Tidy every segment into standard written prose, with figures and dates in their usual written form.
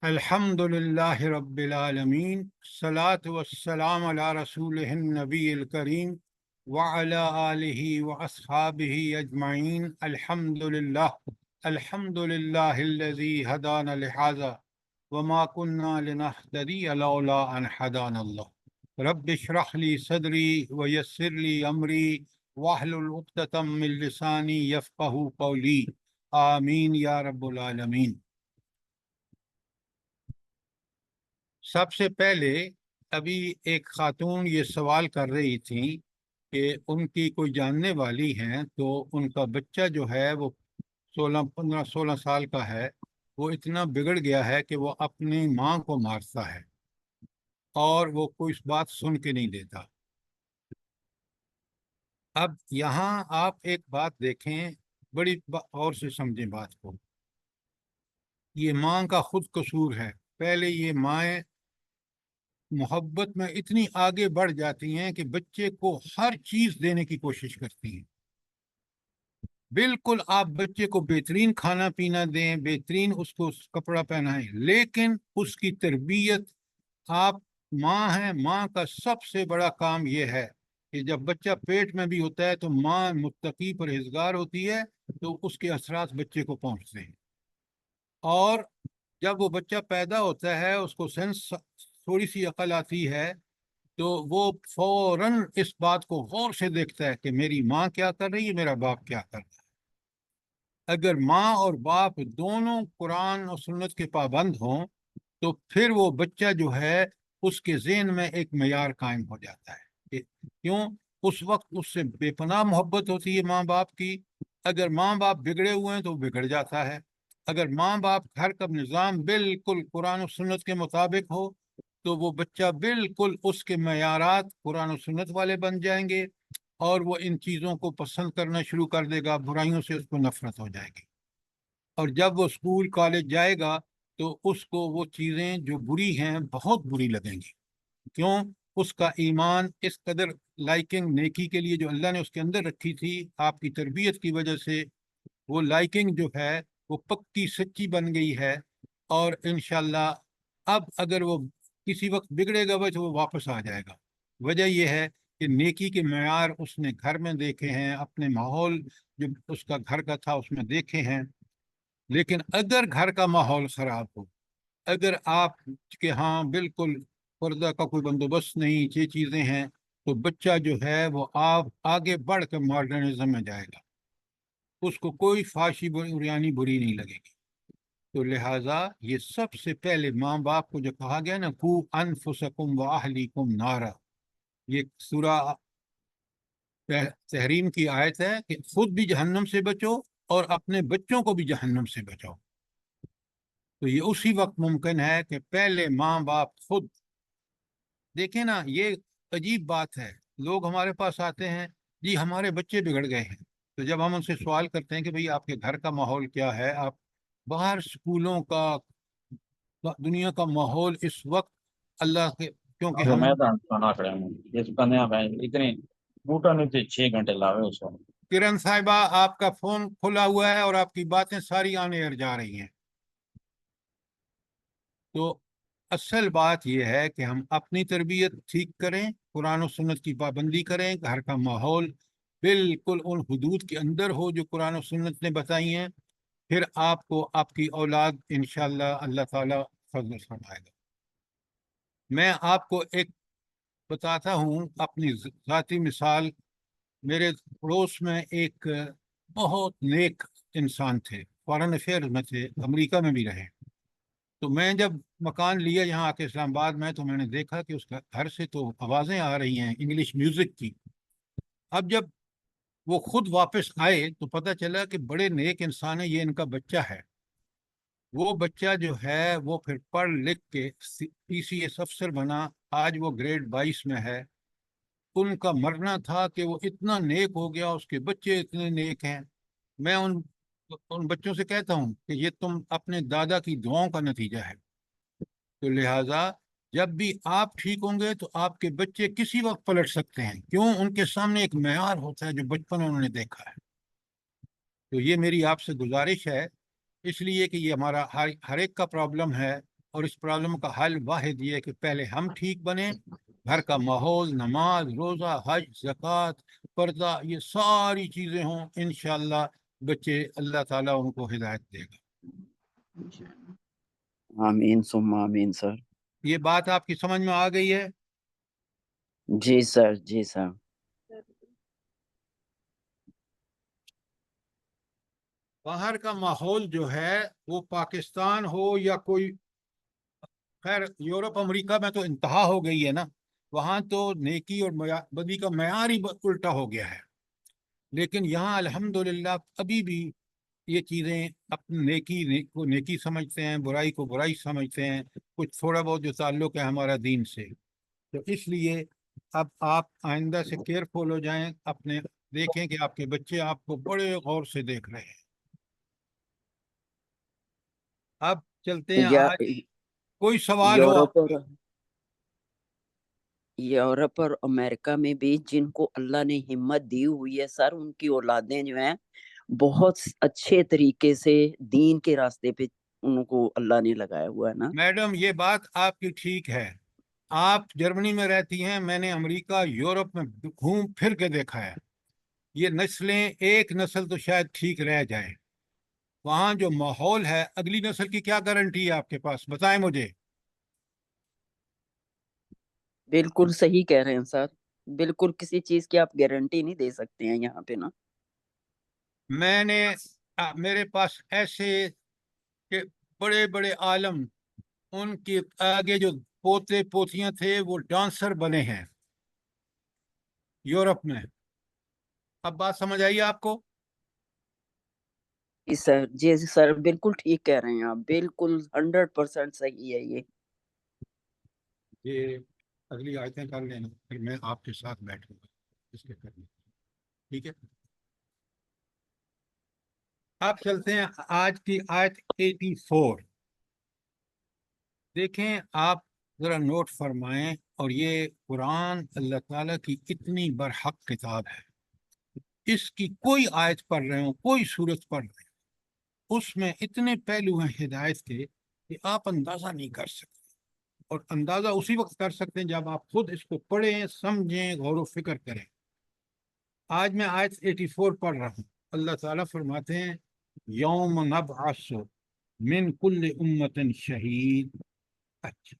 الحمدللہ رب العالمین، الصلاۃ والسلام علی رسولہ النبی الکریم وعلی آلہ واصحابہ اجمعین۔ الحمدللہ الذی ہدانا لہذا وما كنا لنہتدی لولا ان ہدانا اللہ۔ رب اشرح لی صدری ویسر لی امری واحلل عقدۃ من لسانی یفقہوا قولی، آمین یا رب العالمین۔ سب سے پہلے ابھی ایک خاتون یہ سوال کر رہی تھیں کہ ان کی کوئی جاننے والی ہیں تو ان کا بچہ جو ہے وہ 16 سال کا ہے، وہ اتنا بگڑ گیا ہے کہ وہ اپنی ماں کو مارتا ہے اور وہ کوئی بات سن کے نہیں دیتا۔ اب یہاں آپ ایک بات دیکھیں، بڑی غور سے سمجھیں بات کو۔ یہ ماں کا خود قصور ہے۔ پہلے یہ مائیں محبت میں اتنی آگے بڑھ جاتی ہیں کہ بچے کو ہر چیز دینے کی کوشش کرتی ہیں۔ بالکل آپ بچے کو بہترین کھانا پینا دیں، بہترین اس کو کپڑا پہنائیں، لیکن اس کی تربیت، آپ ماں ہیں، ماں کا سب سے بڑا کام یہ ہے کہ جب بچہ پیٹ میں بھی ہوتا ہے تو ماں متقی پرہیزگار ہوتی ہے تو اس کے اثرات بچے کو پہنچتے ہیں، اور جب وہ بچہ پیدا ہوتا ہے اس کو سینس تھوڑی سی عقل آتی ہے تو وہ فوراً اس بات کو غور سے دیکھتا ہے کہ میری ماں کیا کر رہی ہے، میرا باپ کیا کر رہا ہے۔ اگر ماں اور باپ دونوں قرآن اور سنت کے پابند ہوں تو پھر وہ بچہ جو ہے اس کے ذہن میں ایک معیار قائم ہو جاتا ہے۔ کیوں؟ اس وقت اس سے بے پناہ محبت ہوتی ہے ماں باپ کی۔ اگر ماں باپ بگڑے ہوئے ہیں تو بگڑ جاتا ہے۔ اگر ماں باپ گھر کا نظام بالکل قرآن و سنت کے مطابق ہو تو وہ بچہ بالکل اس کے معیارات قرآن و سنت والے بن جائیں گے اور وہ ان چیزوں کو پسند کرنا شروع کر دے گا، برائیوں سے اس کو نفرت ہو جائے گی۔ اور جب وہ اسکول کالج جائے گا تو اس کو وہ چیزیں جو بری ہیں بہت بری لگیں گی۔ کیوں؟ اس کا ایمان اس قدر لائکنگ نیکی کے لیے جو اللہ نے اس کے اندر رکھی تھی، آپ کی تربیت کی وجہ سے وہ لائکنگ جو ہے وہ پکی سچی بن گئی ہے، اور انشاءاللہ اب اگر وہ کسی وقت بگڑے گا تو وہ واپس آ جائے گا۔ وجہ یہ ہے کہ نیکی کے معیار اس نے گھر میں دیکھے ہیں، اپنے ماحول جو اس کا گھر کا تھا اس میں دیکھے ہیں۔ لیکن اگر گھر کا ماحول خراب ہو، اگر آپ کے ہاں بالکل پردہ کا کوئی بندوبست نہیں، یہ چیزیں ہیں، تو بچہ جو ہے وہ آپ آگے بڑھ کر ماڈرنزم میں جائے گا، اس کو کوئی فحاشی بریانی بری نہیں لگے گی۔ تو لہٰذا یہ سب سے پہلے ماں باپ کو جو کہا گیا نا، قو انفسکم واہلیکم نارا، یہ سورہ تحریم کی آیت ہے کہ خود بھی جہنم سے بچو اور اپنے بچوں کو بھی جہنم سے بچاؤ۔ تو یہ اسی وقت ممکن ہے کہ پہلے ماں باپ خود دیکھیں نا۔ یہ عجیب بات ہے، لوگ ہمارے پاس آتے ہیں، جی ہمارے بچے بگڑ گئے ہیں، تو جب ہم ان سے سوال کرتے ہیں کہ بھئی آپ کے گھر کا ماحول کیا ہے، آپ باہر سکولوں کا دنیا کا ماحول اس وقت اللہ کے، کیونکہ جو ہم میدان کھانا کھڑے ہیں اس بنیا بھائی اتنے بوٹا نہیں تھے 6 گھنٹے لاوے اس وقت۔ کرن صاحبہ آپ کا فون کھلا ہوا ہے اور آپ کی باتیں ساری آن ایئر جا رہی ہیں۔ تو اصل بات یہ ہے کہ ہم اپنی تربیت ٹھیک کریں، قرآن و سنت کی پابندی کریں، گھر کا ماحول بالکل ان حدود کے اندر ہو جو قرآن و سنت نے بتائی ہیں، پھر آپ کو آپ کی اولاد انشاءاللہ اللہ تعالیٰ فضل فرمائے گا۔ میں آپ کو ایک بتاتا ہوں اپنی ذاتی مثال۔ میرے پڑوس میں ایک بہت نیک انسان تھے، فارن افیئر میں تھے، امریکہ میں بھی رہے۔ تو میں جب مکان لیا یہاں آ کے اسلام آباد میں، تو میں نے دیکھا کہ اس کا گھر سے تو آوازیں آ رہی ہیں انگلش میوزک کی۔ اب جب وہ خود واپس آئے تو پتہ چلا کہ بڑے نیک انسان ہیں، یہ ان کا بچہ ہے۔ وہ بچہ جو ہے وہ پھر پڑھ لکھ کے پی سی ایس افسر بنا، آج وہ گریڈ 22 میں ہے۔ ان کا مرنا تھا کہ وہ اتنا نیک ہو گیا، اس کے بچے اتنے نیک ہیں۔ میں ان بچوں سے کہتا ہوں کہ یہ تم اپنے دادا کی دعاؤں کا نتیجہ ہے۔ تو لہٰذا جب بھی آپ ٹھیک ہوں گے تو آپ کے بچے کسی وقت پلٹ سکتے ہیں، کیوں؟ ان کے سامنے ایک معیار ہوتا ہے جو بچپن انہوں نے دیکھا ہے۔ تو یہ میری آپ سے گزارش ہے، اس لیے کہ یہ ہمارا ہر ایک کا پرابلم ہے، اور اس پرابلم کا حل واحد یہ ہے کہ پہلے ہم ٹھیک بنیں، گھر کا ماحول، نماز، روزہ، حج، زکوٰۃ، پردہ، یہ ساری چیزیں ہوں، انشاءاللہ بچے اللہ تعالیٰ ان کو ہدایت دے گا۔ آمین ثم آمین سر۔ یہ بات آپ کی سمجھ میں آ گئی ہے؟ جی سر، جی سر۔ باہر کا ماحول جو ہے وہ پاکستان ہو یا کوئی، خیر یورپ امریکہ میں تو انتہا ہو گئی ہے نا، وہاں تو نیکی اور بدی کا معیار ہی الٹا ہو گیا ہے، لیکن یہاں الحمدللہ ابھی بھی یہ چیزیں اپنی نیکی کو نیکی سمجھتے ہیں، برائی کو برائی سمجھتے ہیں، کچھ تھوڑا بہت جو تعلق ہے ہمارا دین سے۔ تو اس لیے اب آپ آئندہ سے کیئرفل ہو جائیں، اپنے دیکھیں کہ آپ کے بچے آپ کو بڑے غور سے دیکھ رہے ہیں۔ اب چلتے ہیں، یا آج کوئی سوال ہو آپ کا؟ یورپ اور امریکہ میں بھی جن کو اللہ نے ہمت دی ہوئی ہے سر، ان کی اولادیں جو ہیں بہت اچھے طریقے سے دین کے راستے پہ ان کو اللہ نے لگایا ہوا ہے نا۔ میڈم یہ بات آپ کی ٹھیک ہے، آپ جرمنی میں رہتی ہیں، میں نے امریکہ یورپ میں گھوم پھر کے دیکھا ہے، یہ نسلیں، ایک نسل تو شاید ٹھیک رہ جائے، وہاں جو ماحول ہے اگلی نسل کی کیا گارنٹی ہے آپ کے پاس؟ بتائیں مجھے۔ بالکل صحیح کہہ رہے ہیں سر، بالکل کسی چیز کی آپ گارنٹی نہیں دے سکتے ہیں یہاں پہ نا۔ میں نے میرے پاس ایسے کہ بڑے بڑے عالم، ان کے آگے جو پوتے پوتیاں تھے وہ ڈانسر بنے ہیں یورپ میں۔ اب بات سمجھ آئی آپ کو؟ جی سر، جی سر، بالکل ٹھیک کہہ رہے ہیں آپ، بالکل 100% صحیح ہے یہ۔ یہ اگلی آیتیں کر لینا، پھر میں آپ کے ساتھ بیٹھوں گا اس کے کرنے، ٹھیک ہے؟ اب چلتے ہیں آج کی آیت 84، دیکھیں آپ ذرا نوٹ فرمائیں، اور یہ قرآن اللہ تعالیٰ کی اتنی برحق کتاب ہے، اس کی کوئی آیت پڑھ رہے ہوں، کوئی صورت پڑھ رہے ہوں، اس میں اتنے پہلو ہیں ہدایت کے کہ آپ اندازہ نہیں کر سکتے، اور اندازہ اسی وقت کر سکتے ہیں جب آپ خود اس کو پڑھیں، سمجھیں، غور و فکر کریں۔ آج میں آیت 84 پڑھ رہا ہوں، اللہ تعالیٰ فرماتے ہیں یوم نبعث من کل امت شہید، اچھا،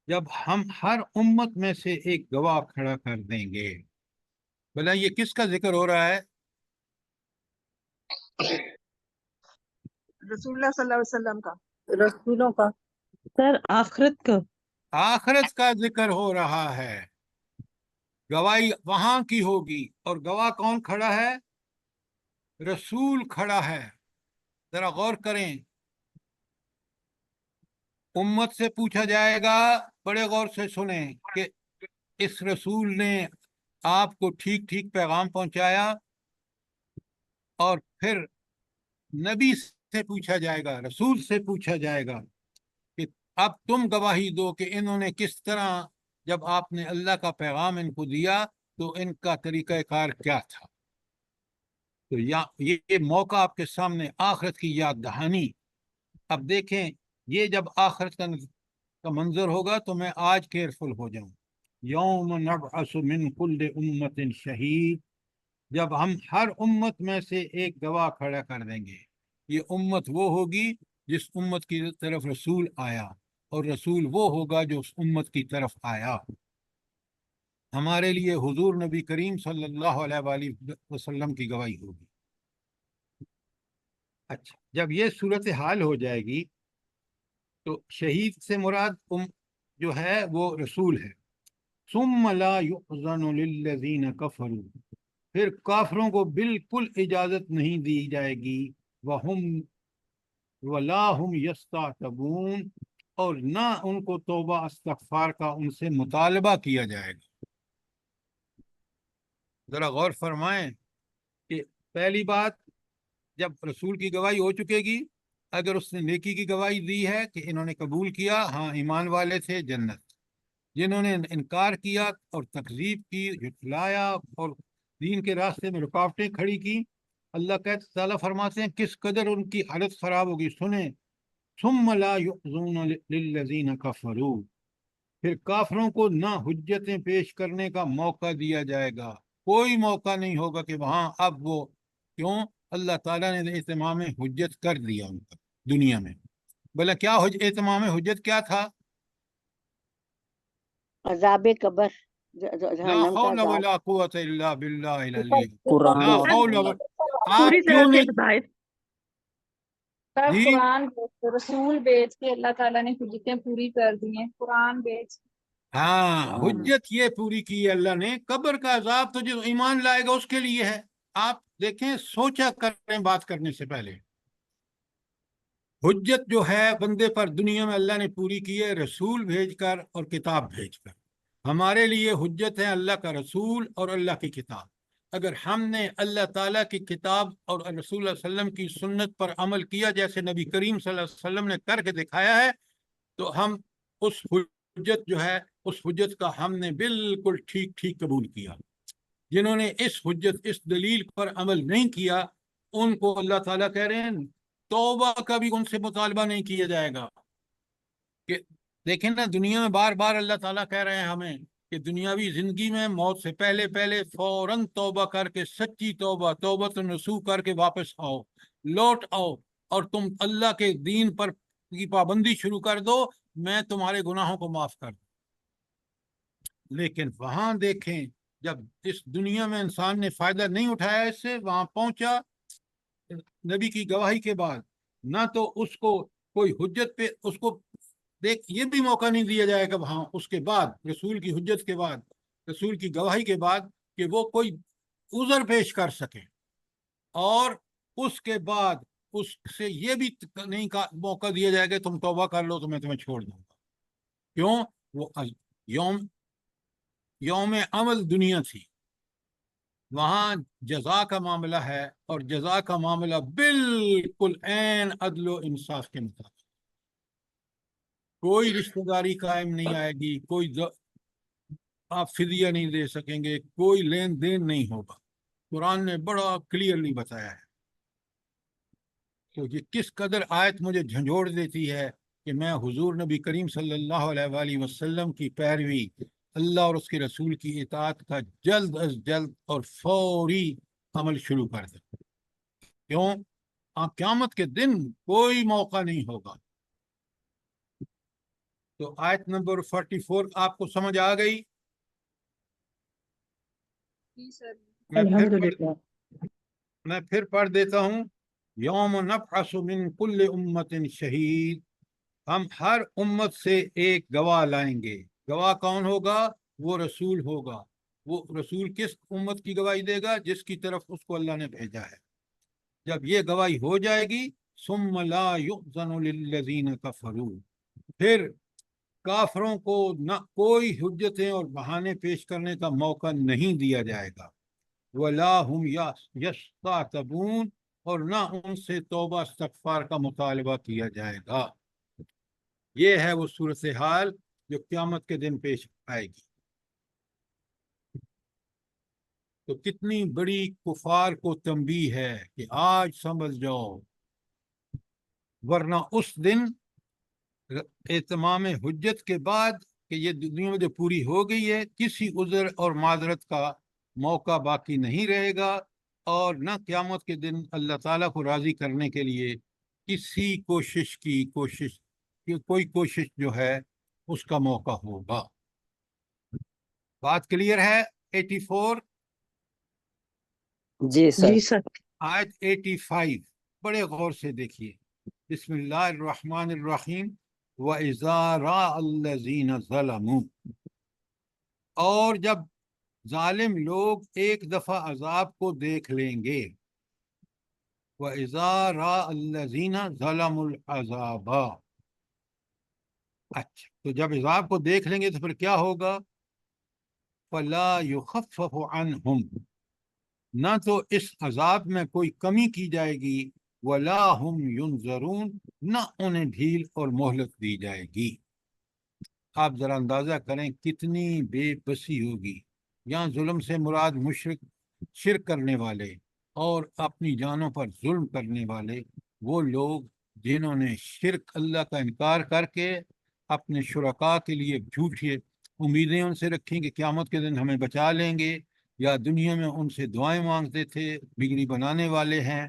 جب ہم ہر امت میں سے ایک گواہ کھڑا کر دیں گے۔ بھلا یہ کس کا ذکر ہو رہا ہے؟ رسول اللہ صلی اللہ علیہ وسلم کا، رسولوں کا سر، آخرت کا۔ آخرت کا ذکر ہو رہا ہے، گواہی وہاں کی ہوگی، اور گواہ کون کھڑا ہے؟ رسول کھڑا ہے۔ ذرا غور کریں، امت سے پوچھا جائے گا، بڑے غور سے سنیں، کہ اس رسول نے آپ کو ٹھیک ٹھیک پیغام پہنچایا؟ اور پھر نبی سے پوچھا جائے گا، رسول سے پوچھا جائے گا کہ اب تم گواہی دو کہ انہوں نے کس طرح، جب آپ نے اللہ کا پیغام ان کو دیا تو ان کا طریقہ کار کیا تھا۔ تو یہ موقع آپ کے سامنے، آخرت کی یاد دہانی۔ اب دیکھیں، یہ جب آخرت کا منظر ہوگا تو میں آج کیئرفل ہو جاؤں۔ یوم نبعث من کل امت شہید، جب ہم ہر امت میں سے ایک گواہ کھڑا کر دیں گے۔ یہ امت وہ ہوگی جس امت کی طرف رسول آیا، اور رسول وہ ہوگا جو اس امت کی طرف آیا۔ ہمارے لیے حضور نبی کریم صلی اللہ علیہ وآلہ وسلم کی گواہی ہوگی۔ اچھا، جب یہ صورتحال ہو جائے گی تو شہید سے مراد جو ہے وہ رسول ہے۔ ثم لا يؤذن للذین کفروا، پھر کافروں کو بالکل اجازت نہیں دی جائے گی، وَهُمْ وَلَا هُمْ يَسْتَعْتَبُونَ، اور نہ ان کو توبہ استغفار کا ان سے مطالبہ کیا جائے گا۔ ذرا غور فرمائیں کہ پہلی بات، جب رسول کی گواہی ہو چکے گی، اگر اس نے نیکی کی گواہی دی ہے کہ انہوں نے قبول کیا، ہاں ایمان والے تھے، جنت۔ جنہوں نے انکار کیا اور تکذیب کی، جھٹلایا اور دین کے راستے میں رکاوٹیں کھڑی کی، اللہ تعالیٰ فرماتے ہیں کس قدر ان کی حالت خراب ہوگی۔ سنیں، ثم لا يؤذون للذین کفروا، پھر کافروں کو نہ حجتیں پیش کرنے کا موقع دیا جائے گا، کوئی موقع نہیں ہوگا کہ وہاں اب وہ، کیوں؟ اللہ تعالیٰ نے اتمام حجت کر دیا ان کا دنیا میں۔ بھلا کیا اتمام حجت کیا تھا؟ عذاب قبر، لا جہنم کا حول عذاب۔ ولا قوت الا باللہ العلی، قرآن لا اور حول سنت۔ ولا، آپ پوری کیوں طرح سے نہیں؟ ہدایت۔ سب جی قرآن بیچ کے، رسول بیچ کے اللہ تعالیٰ نے حجتیں پوری کر دی ہیں، قرآن بیچ کے۔ ہاں، حجت یہ پوری کی ہے اللہ نے۔ قبر کا عذاب تو جو ایمان لائے گا اس کے لیے ہے۔ آپ دیکھیں، سوچا کریں بات کرنے سے پہلے، حجت جو ہے بندے پر دنیا میں اللہ نے پوری کی ہے، رسول بھیج کر اور کتاب بھیج کر۔ ہمارے لیے حجت ہے اللہ کا رسول اور اللہ کی کتاب۔ اگر ہم نے اللہ تعالیٰ کی کتاب اور رسول اللہ صلی اللہ علیہ وسلم کی سنت پر عمل کیا جیسے نبی کریم صلی اللہ علیہ وسلم نے کر کے دکھایا ہے، تو ہم اس حجت جو ہے، اس حجت کا ہم نے بالکل ٹھیک ٹھیک قبول کیا۔ جنہوں نے اس حجت، اس دلیل پر عمل نہیں کیا، ان کو اللہ تعالیٰ کہہ رہے ہیں توبہ کا بھی ان سے مطالبہ نہیں کیا جائے گا۔ کہ دیکھیں نا، دنیا میں بار بار اللہ تعالیٰ کہہ رہے ہیں ہمیں کہ دنیاوی زندگی میں موت سے پہلے پہلے فوراً توبہ کر کے، سچی توبہ، توبۃ نصوح کر کے واپس آؤ، لوٹ آؤ، اور تم اللہ کے دین پر کی پابندی شروع کر دو، میں تمہارے گناہوں کو معاف کر دوں۔ لیکن وہاں دیکھیں، جب اس دنیا میں انسان نے فائدہ نہیں اٹھایا اس سے، وہاں پہنچا نبی کی گواہی کے بعد، نہ تو اس کو کوئی حجت پہ، اس کو دیکھ یہ بھی موقع نہیں دیا جائے گا وہاں اس کے بعد، رسول کی حجت کے بعد، رسول کی گواہی کے بعد، کہ وہ کوئی عذر پیش کر سکے، اور اس کے بعد اس سے یہ بھی نہیں موقع دیا جائے گا تم توبہ کر لو تو میں تمہیں چھوڑ دوں گا۔ کیوں؟ وہ یوم عمل دنیا تھی، وہاں جزا کا معاملہ ہے، اور جزا کا معاملہ بالکل عین عدل و انصاف کے مطابق، کوئی رشتہ داری قائم نہیں آئے گی، کوئی آپ فدیہ نہیں دے سکیں گے، کوئی لین دین نہیں ہوگا۔ قرآن نے بڑا کلیئرلی بتایا ہے۔ تو یہ کس قدر آیت مجھے جھنجھوڑ دیتی ہے کہ میں حضور نبی کریم صلی اللہ علیہ وآلہ وسلم کی پیروی، اللہ اور اس کے رسول کی اطاعت کا جلد از جلد اور فوری عمل شروع کر دیں۔ کیوں؟ قیامت کے دن کوئی موقع نہیں ہوگا۔ تو آیت نمبر 44 آپ کو سمجھ آ گئی؟ جی سر۔ الحمدللہ۔ میں پھر پڑھ دیتا ہوں۔ یوم نبعث من کل امت شہید، ہم ہر امت سے ایک گواہ لائیں گے۔ گواہ کون ہوگا؟ وہ رسول ہوگا۔ وہ رسول کس امت کی گواہی دے گا؟ جس کی طرف اس کو اللہ نے بھیجا ہے۔ جب یہ گواہی ہو جائے گی، ثم لا یؤذن للذین کفروا، پھر کافروں کو نہ کوئی حجتیں اور بہانے پیش کرنے کا موقع نہیں دیا جائے گا، ولا هم یستعتبون، اور نہ ان سے توبہ استغفار کا مطالبہ کیا جائے گا۔ یہ ہے وہ صورتحال جو قیامت کے دن پیش آئے گی۔ تو کتنی بڑی کفار کو تنبیہ ہے کہ آج سمجھ جاؤ، ورنہ اس دن اتمام حجت کے بعد کہ یہ دنیا میں جو پوری ہو گئی ہے، کسی عذر اور معذرت کا موقع باقی نہیں رہے گا، اور نہ قیامت کے دن اللہ تعالیٰ کو راضی کرنے کے لیے کسی کوئی کوشش جو ہے اس کا موقع ہوگا۔ بات کلیئر ہے؟ 84 جی سر۔ جی سر۔ آیت 85 بڑے غور سے دیکھیے۔ بسم اللہ الرحمن الرحیم۔ وَإِذَا رَأَى الَّذِينَ ظَلَمُوا، اور جب ظالم لوگ ایک دفعہ عذاب کو دیکھ لیں گے، وَإِذَا رَأَى الَّذِينَ ظَلَمُوا الْعَذَابَ، اچھا تو جب عذاب کو دیکھ لیں گے تو پھر کیا ہوگا؟ فَلَا يُخَفَّفُ عَنْهُمْ، نہ تو اس عذاب میں کوئی کمی کی جائے گی، وَلَا هُمْ يُنظَرُونَ، نہ انہیں ڈھیل اور مہلت دی جائے گی۔ آپ ذرا اندازہ کریں کتنی بے بسی ہوگی۔ یہاں ظلم سے مراد شرک کرنے والے اور اپنی جانوں پر ظلم کرنے والے وہ لوگ جنہوں نے شرک اللہ کا انکار کر کے اپنے شرکاء کے لیے جھوٹی امیدیں ان سے رکھیں کہ قیامت کے دن ہمیں بچا لیں گے، یا دنیا میں ان سے دعائیں مانگتے تھے، بگڑی بنانے والے ہیں۔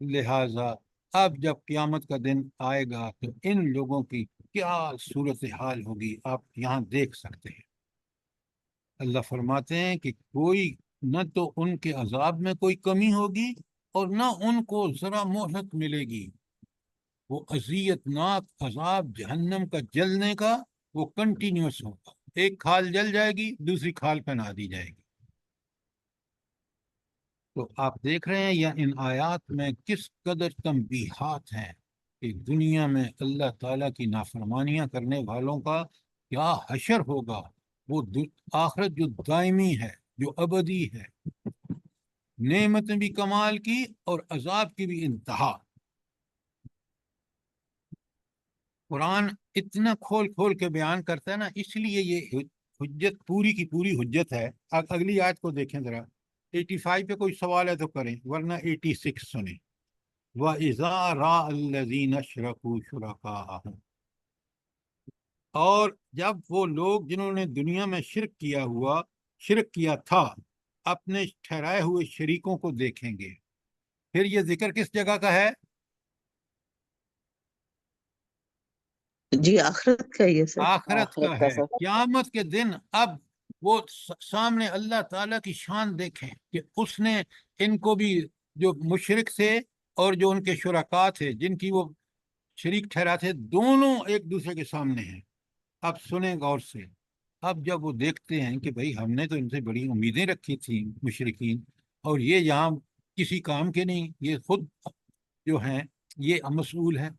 لہٰذا اب جب قیامت کا دن آئے گا تو ان لوگوں کی کیا صورتحال ہوگی آپ یہاں دیکھ سکتے ہیں۔ اللہ فرماتے ہیں کہ کوئی نہ تو ان کے عذاب میں کوئی کمی ہوگی اور نہ ان کو ذرا مہلت ملے گی۔ وہ اذیت ناک عذاب جہنم کا جلنے کا وہ کنٹینیوس ہوگا، ایک کھال جل جائے گی دوسری کھال پہنا دی جائے گی۔ تو آپ دیکھ رہے ہیں یا ان آیات میں کس قدر تنبیہات ہیں کہ دنیا میں اللہ تعالیٰ کی نافرمانیاں کرنے والوں کا کیا حشر ہوگا۔ وہ آخرت جو دائمی ہے، جو ابدی ہے، نعمتیں بھی کمال کی اور عذاب کی بھی انتہا۔ قرآن اتنا کھول کھول کے بیان کرتا ہے نا، اس لیے یہ حجت پوری کی پوری حجت ہے۔ اگلی آیت کو دیکھیں ذرا، 85 پہ کوئی سوال ہے تو کریں ورنہ 86 سنیں۔ وَإِذَا رَأَى الَّذِينَ اشْرَكُوا شُرَكَاءَهُمْ، اور جب وہ لوگ جنہوں نے دنیا میں شرک کیا تھا اپنے ٹھہرائے ہوئے شریکوں کو دیکھیں گے۔ پھر یہ ذکر کس جگہ کا ہے؟ جی آخرت کا یہ سر۔ آخرت کا آخرت کا ہے۔ سر۔ قیامت کے دن اب وہ سامنے اللہ تعالیٰ کی شان دیکھیں کہ اس نے ان کو بھی، جو مشرک تھے اور جو ان کے شرکاء تھے جن کی وہ شریک ٹھہرا تھے، دونوں ایک دوسرے کے سامنے ہیں۔ اب سنیں غور سے، اب جب وہ دیکھتے ہیں کہ بھئی ہم نے تو ان سے بڑی امیدیں رکھی تھیں مشرکین، اور یہ یہاں کسی کام کے نہیں، یہ خود جو ہیں یہ مسئول ہیں۔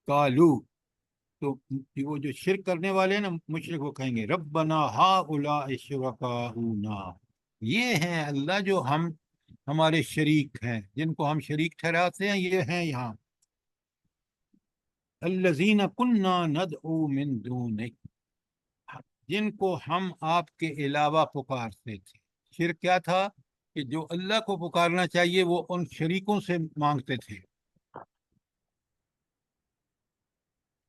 قالو، تو وہ جو شرک کرنے والے ہیں نا مشرک، وہ کہیں گے ربنا ہؤلاء شرکاؤنا، یہ ہیں اللہ جو ہمارے شریک ہیں، جن کو ہم شریک ٹھہراتے ہیں، یہ ہیں یہاں۔ الذین کنا ندعو من دونک، جن کو ہم آپ کے علاوہ پکارتے تھے۔ شرک کیا تھا؟ کہ جو اللہ کو پکارنا چاہیے وہ ان شریکوں سے مانگتے تھے۔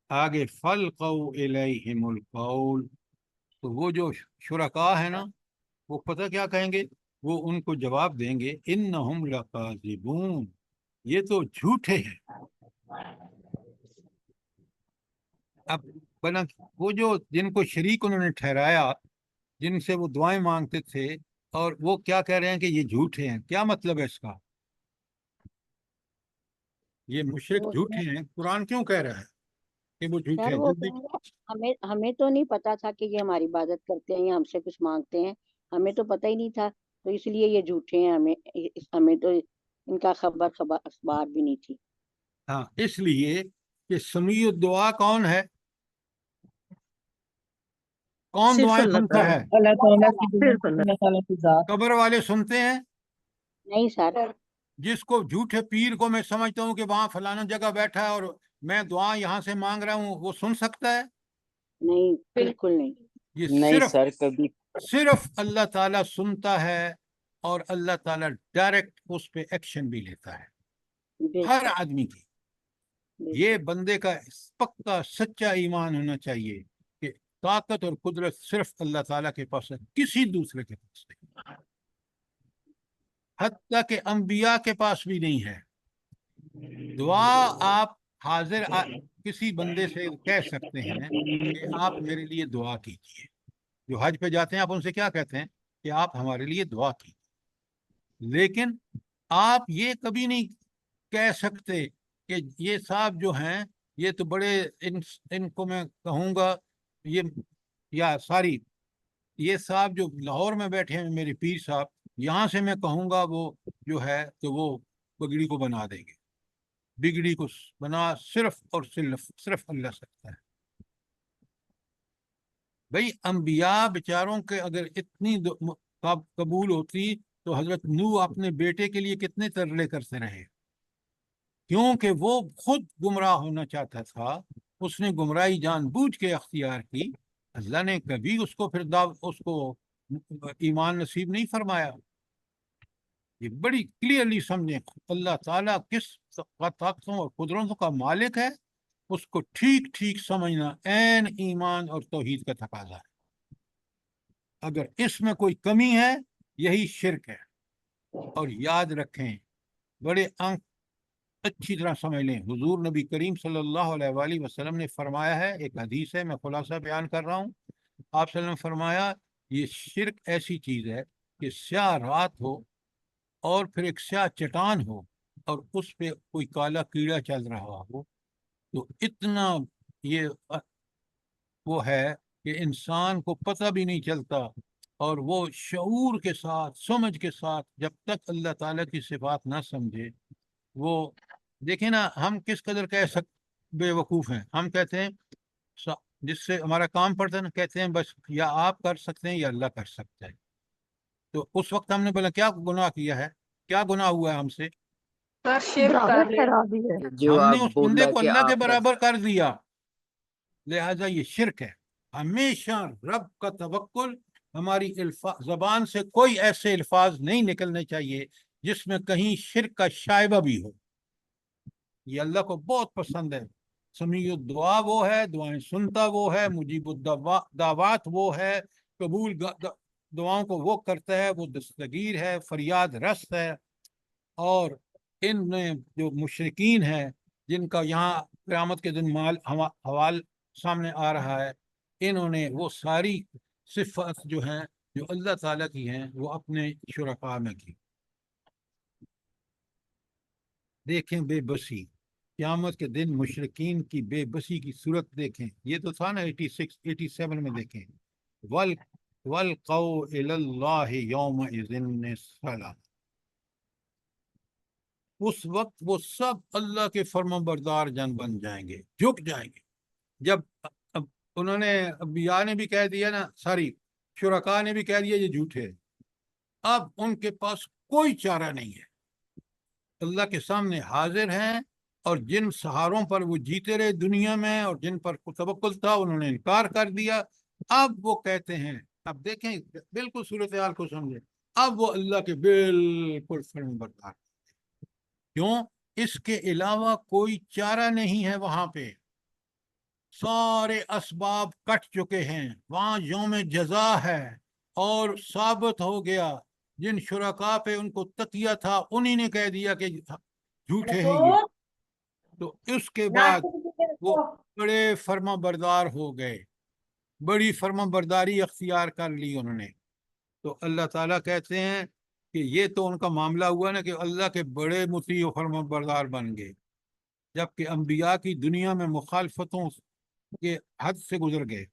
آگے فَالْقَوْا إِلَيْهِمُ الْقَوْلَ، تو وہ جو شرکاء ہیں نا، وہ پتہ کیا کہیں گے؟ وہ ان کو جواب دیں گے اِنَّهُمْ لَكَاذِبُونَ، یہ تو جھوٹے ہیں۔ اب بنا وہ جو جن کو شریک انہوں نے ٹھہرایا، جن سے وہ دعائیں مانگتے تھے، اور وہ کیا کہہ رہے ہیں کہ یہ جھوٹے ہیں۔ کیا مطلب ہے اس کا؟ یہ مشرک وہ جھوٹے ہیں، قرآن کیوں کہہ رہا ہے کہ وہ جھوٹے سر ہیں؟ وہ جلدی کہیں گے ہمیں تو نہیں پتا تھا کہ یہ ہماری عبادت کرتے ہیں یا ہم سے کچھ مانگتے ہیں، ہمیں تو پتہ ہی نہیں تھا، تو اس لیے یہ جھوٹے ہیں، ہمیں تو ان کا اخبار بھی نہیں تھی۔ ہاں، اس لیے کہ سمیع الدعا کون ہے؟ کون صرف دعائیں اللہ سنتا تعالیٰ، ہے؟ اللہ تعالیٰ کی صرف اللہ۔ اللہ تعالیٰ کی ذات۔ قبر والے سنتے ہیں؟ نہیں سر، جس کو جھوٹے پیر کو میں سمجھتا ہوں کہ وہاں فلانا جگہ بیٹھا ہے اور میں دعا یہاں سے مانگ رہا ہوں، وہ سن سکتا ہے؟ نہیں بالکل نہیں۔ یہ نہیں صرف سر، کبھی صرف اللہ تعالیٰ سنتا ہے، اور اللہ تعالیٰ ڈائریکٹ اس پہ ایکشن بھی لیتا ہے بے ہر شک، آدمی کی۔ بے یہ شک۔ بندے کا پکا سچا ایمان ہونا چاہیے کہ طاقت اور قدرت صرف اللہ تعالیٰ کے پاس ہے، کسی دوسرے کے پاس نہیں، حتیٰ کہ انبیاء کے پاس بھی نہیں ہے۔ دعا آپ کسی بندے سے کہہ سکتے ہیں کہ آپ میرے لیے دعا کیجیے۔ جو حج پہ جاتے ہیں آپ ان سے کیا کہتے ہیں؟ کہ آپ ہمارے لیے دعا کیجیے۔ لیکن آپ یہ کبھی نہیں کہہ سکتے کہ یہ صاحب جو ہیں یہ تو بڑے ان کو میں کہوں گا، یہ صاحب جو لاہور میں بیٹھے ہیں میرے پیر صاحب، یہاں سے میں کہوں گا وہ جو ہے تو وہ بگڑی کو بنا دیں گے۔ بگڑی کو بنا صرف اور صرف اللہ سکتا ہے۔ بھئی انبیاء بیچاروں کے اگر اتنی قبول ہوتی تو حضرت نوح اپنے بیٹے کے لیے کتنے ترلے کرتے رہے، کیونکہ وہ خود گمراہ ہونا چاہتا تھا، اس نے گمراہی جان بوجھ کے اختیار کی، اللہ نے کبھی اس کو پھر اس کو ایمان نصیب نہیں فرمایا۔ یہ بڑی کلیئرلی سمجھیں، اللہ تعالیٰ کس طاقتوں اور قدرتوں کا مالک ہے، اس کو ٹھیک ٹھیک سمجھنا عین ایمان اور توحید کا تقاضا ہے۔ اگر اس میں کوئی کمی ہے یہی شرک ہے۔ اور یاد رکھیں، بڑے انک اچھی طرح سمجھ لیں، حضور نبی کریم صلی اللہ علیہ وآلہ وسلم نے فرمایا ہے، ایک حدیث ہے، میں خلاصہ بیان کر رہا ہوں، آپ صلی اللہ علیہ وسلم نے فرمایا یہ شرک ایسی چیز ہے کہ سیاہ رات ہو اور پھر ایک سیاہ چٹان ہو اور اس پہ کوئی کالا کیڑا چل رہا ہو، تو اتنا یہ وہ ہے کہ انسان کو پتہ بھی نہیں چلتا، اور وہ شعور کے ساتھ، سمجھ کے ساتھ، جب تک اللہ تعالیٰ کی صفات نہ سمجھے، وہ دیکھیں نا، ہم کس قدر بے وقوف ہیں۔ ہم کہتے ہیں جس سے ہمارا کام پڑتا ہے نا، کہتے ہیں بس یا آپ کر سکتے ہیں یا اللہ کر سکتا ہے۔ تو اس وقت ہم نے بولا کیا گناہ کیا ہے، کیا گناہ ہوا ہے ہم سے؟ سر شرک کر لیا۔ خرابی ہے۔ کہ جو ہم نے آپ اس بندے بولا کو کہ اللہ کے آپ کر برابر کر دیا، لہذا یہ شرک ہے۔ ہمیشہ رب کا توکل، ہماری زبان سے کوئی ایسے الفاظ نہیں نکلنے چاہیے جس میں کہیں شرک کا شائبہ بھی ہو۔ یہ اللہ کو بہت پسند ہے۔ سمیع الدعا وہ ہے، دعائیں سنتا وہ ہے، مجیب الدعوات وہ ہے، قبول دعاؤں کو وہ کرتا ہے، وہ دستگیر ہے، فریاد رس ہے۔ اور ان میں جو مشرکین ہیں جن کا یہاں قیامت کے دن حوال سامنے آ رہا ہے، انہوں نے وہ ساری صفات جو ہیں جو اللہ تعالیٰ کی ہیں وہ اپنے شرکاء میں کی۔ دیکھیں بے بسی، قیامت کے دن مشرکین کی بے بسی کی صورت دیکھیں۔ یہ تو تھا نا 86 87 میں، دیکھیں وَالْقَوْا إِلَى اللَّهِ يَوْمَئِذٍ السَّلَامُ، اس وقت وہ سب اللہ کے فرما بردار جن بن جائیں گے، جھک جائیں گے۔ جب انہوں نے انبیاء نے بھی کہہ دیا نا، ساری شرکاء نے بھی کہہ دیا یہ جھوٹے، اب ان کے پاس کوئی چارہ نہیں ہے، اللہ کے سامنے حاضر ہیں، اور جن سہاروں پر وہ جیتے رہے دنیا میں اور جن پر توکل تھا انہوں نے انکار کر دیا۔ اب وہ کہتے ہیں، اب دیکھیں بالکل صورتحال کو سمجھیں، اب وہ اللہ کے بالکل فرما بردار، کیوں؟ اس کے علاوہ کوئی چارہ نہیں ہے، وہاں پہ سارے اسباب کٹ چکے ہیں، وہاں یوم جزا ہے، اور ثابت ہو گیا جن شرکاء پہ ان کو تکیہ تھا انہی نے کہہ دیا کہ جھوٹے ہیں یہ۔ تو اس کے بعد وہ بڑے فرما بردار ہو گئے، بڑی فرما برداری اختیار کر لی انہوں نے۔ تو اللہ تعالیٰ کہتے ہیں کہ یہ تو ان کا معاملہ ہوا نا کہ اللہ کے بڑے مطیع و فرما بردار بن گئے، جبکہ انبیاء کی دنیا میں مخالفتوں کے حد سے گزر گئے۔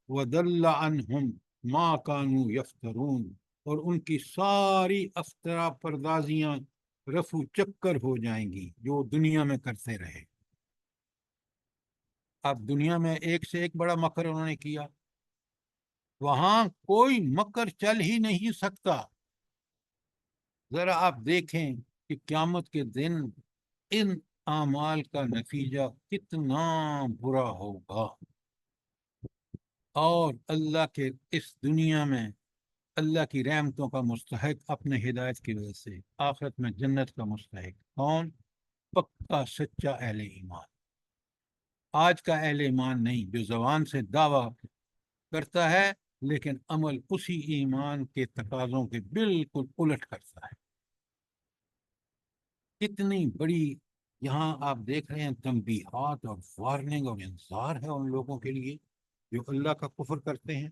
وَضَلَّ عَنْهُمْ مَا كَانُوا يَفْتَرُونَ، اور ان کی ساری افطرا پردازیاں رفو چکر ہو جائیں گی جو دنیا میں کرتے رہے۔ اب دنیا میں ایک سے ایک بڑا مکر انہوں نے کیا، وہاں کوئی مکر چل ہی نہیں سکتا۔ ذرا آپ دیکھیں کہ قیامت کے دن ان اعمال کا نتیجہ کتنا برا ہوگا، اور اللہ کے اس دنیا میں اللہ کی رحمتوں کا مستحق اپنے ہدایت کی وجہ سے، آخرت میں جنت کا مستحق کون؟ پکا سچا اہل ایمان۔ آج کا اہل ایمان نہیں، جو زبان سے دعویٰ کرتا ہے لیکن عمل اسی ایمان کے تقاضوں کے بالکل الٹ کرتا ہے۔ کتنی بڑی یہاں آپ دیکھ رہے ہیں تنبیہات اور وارننگ اور انذار ہے ان لوگوں کے لیے جو اللہ کا کفر کرتے ہیں۔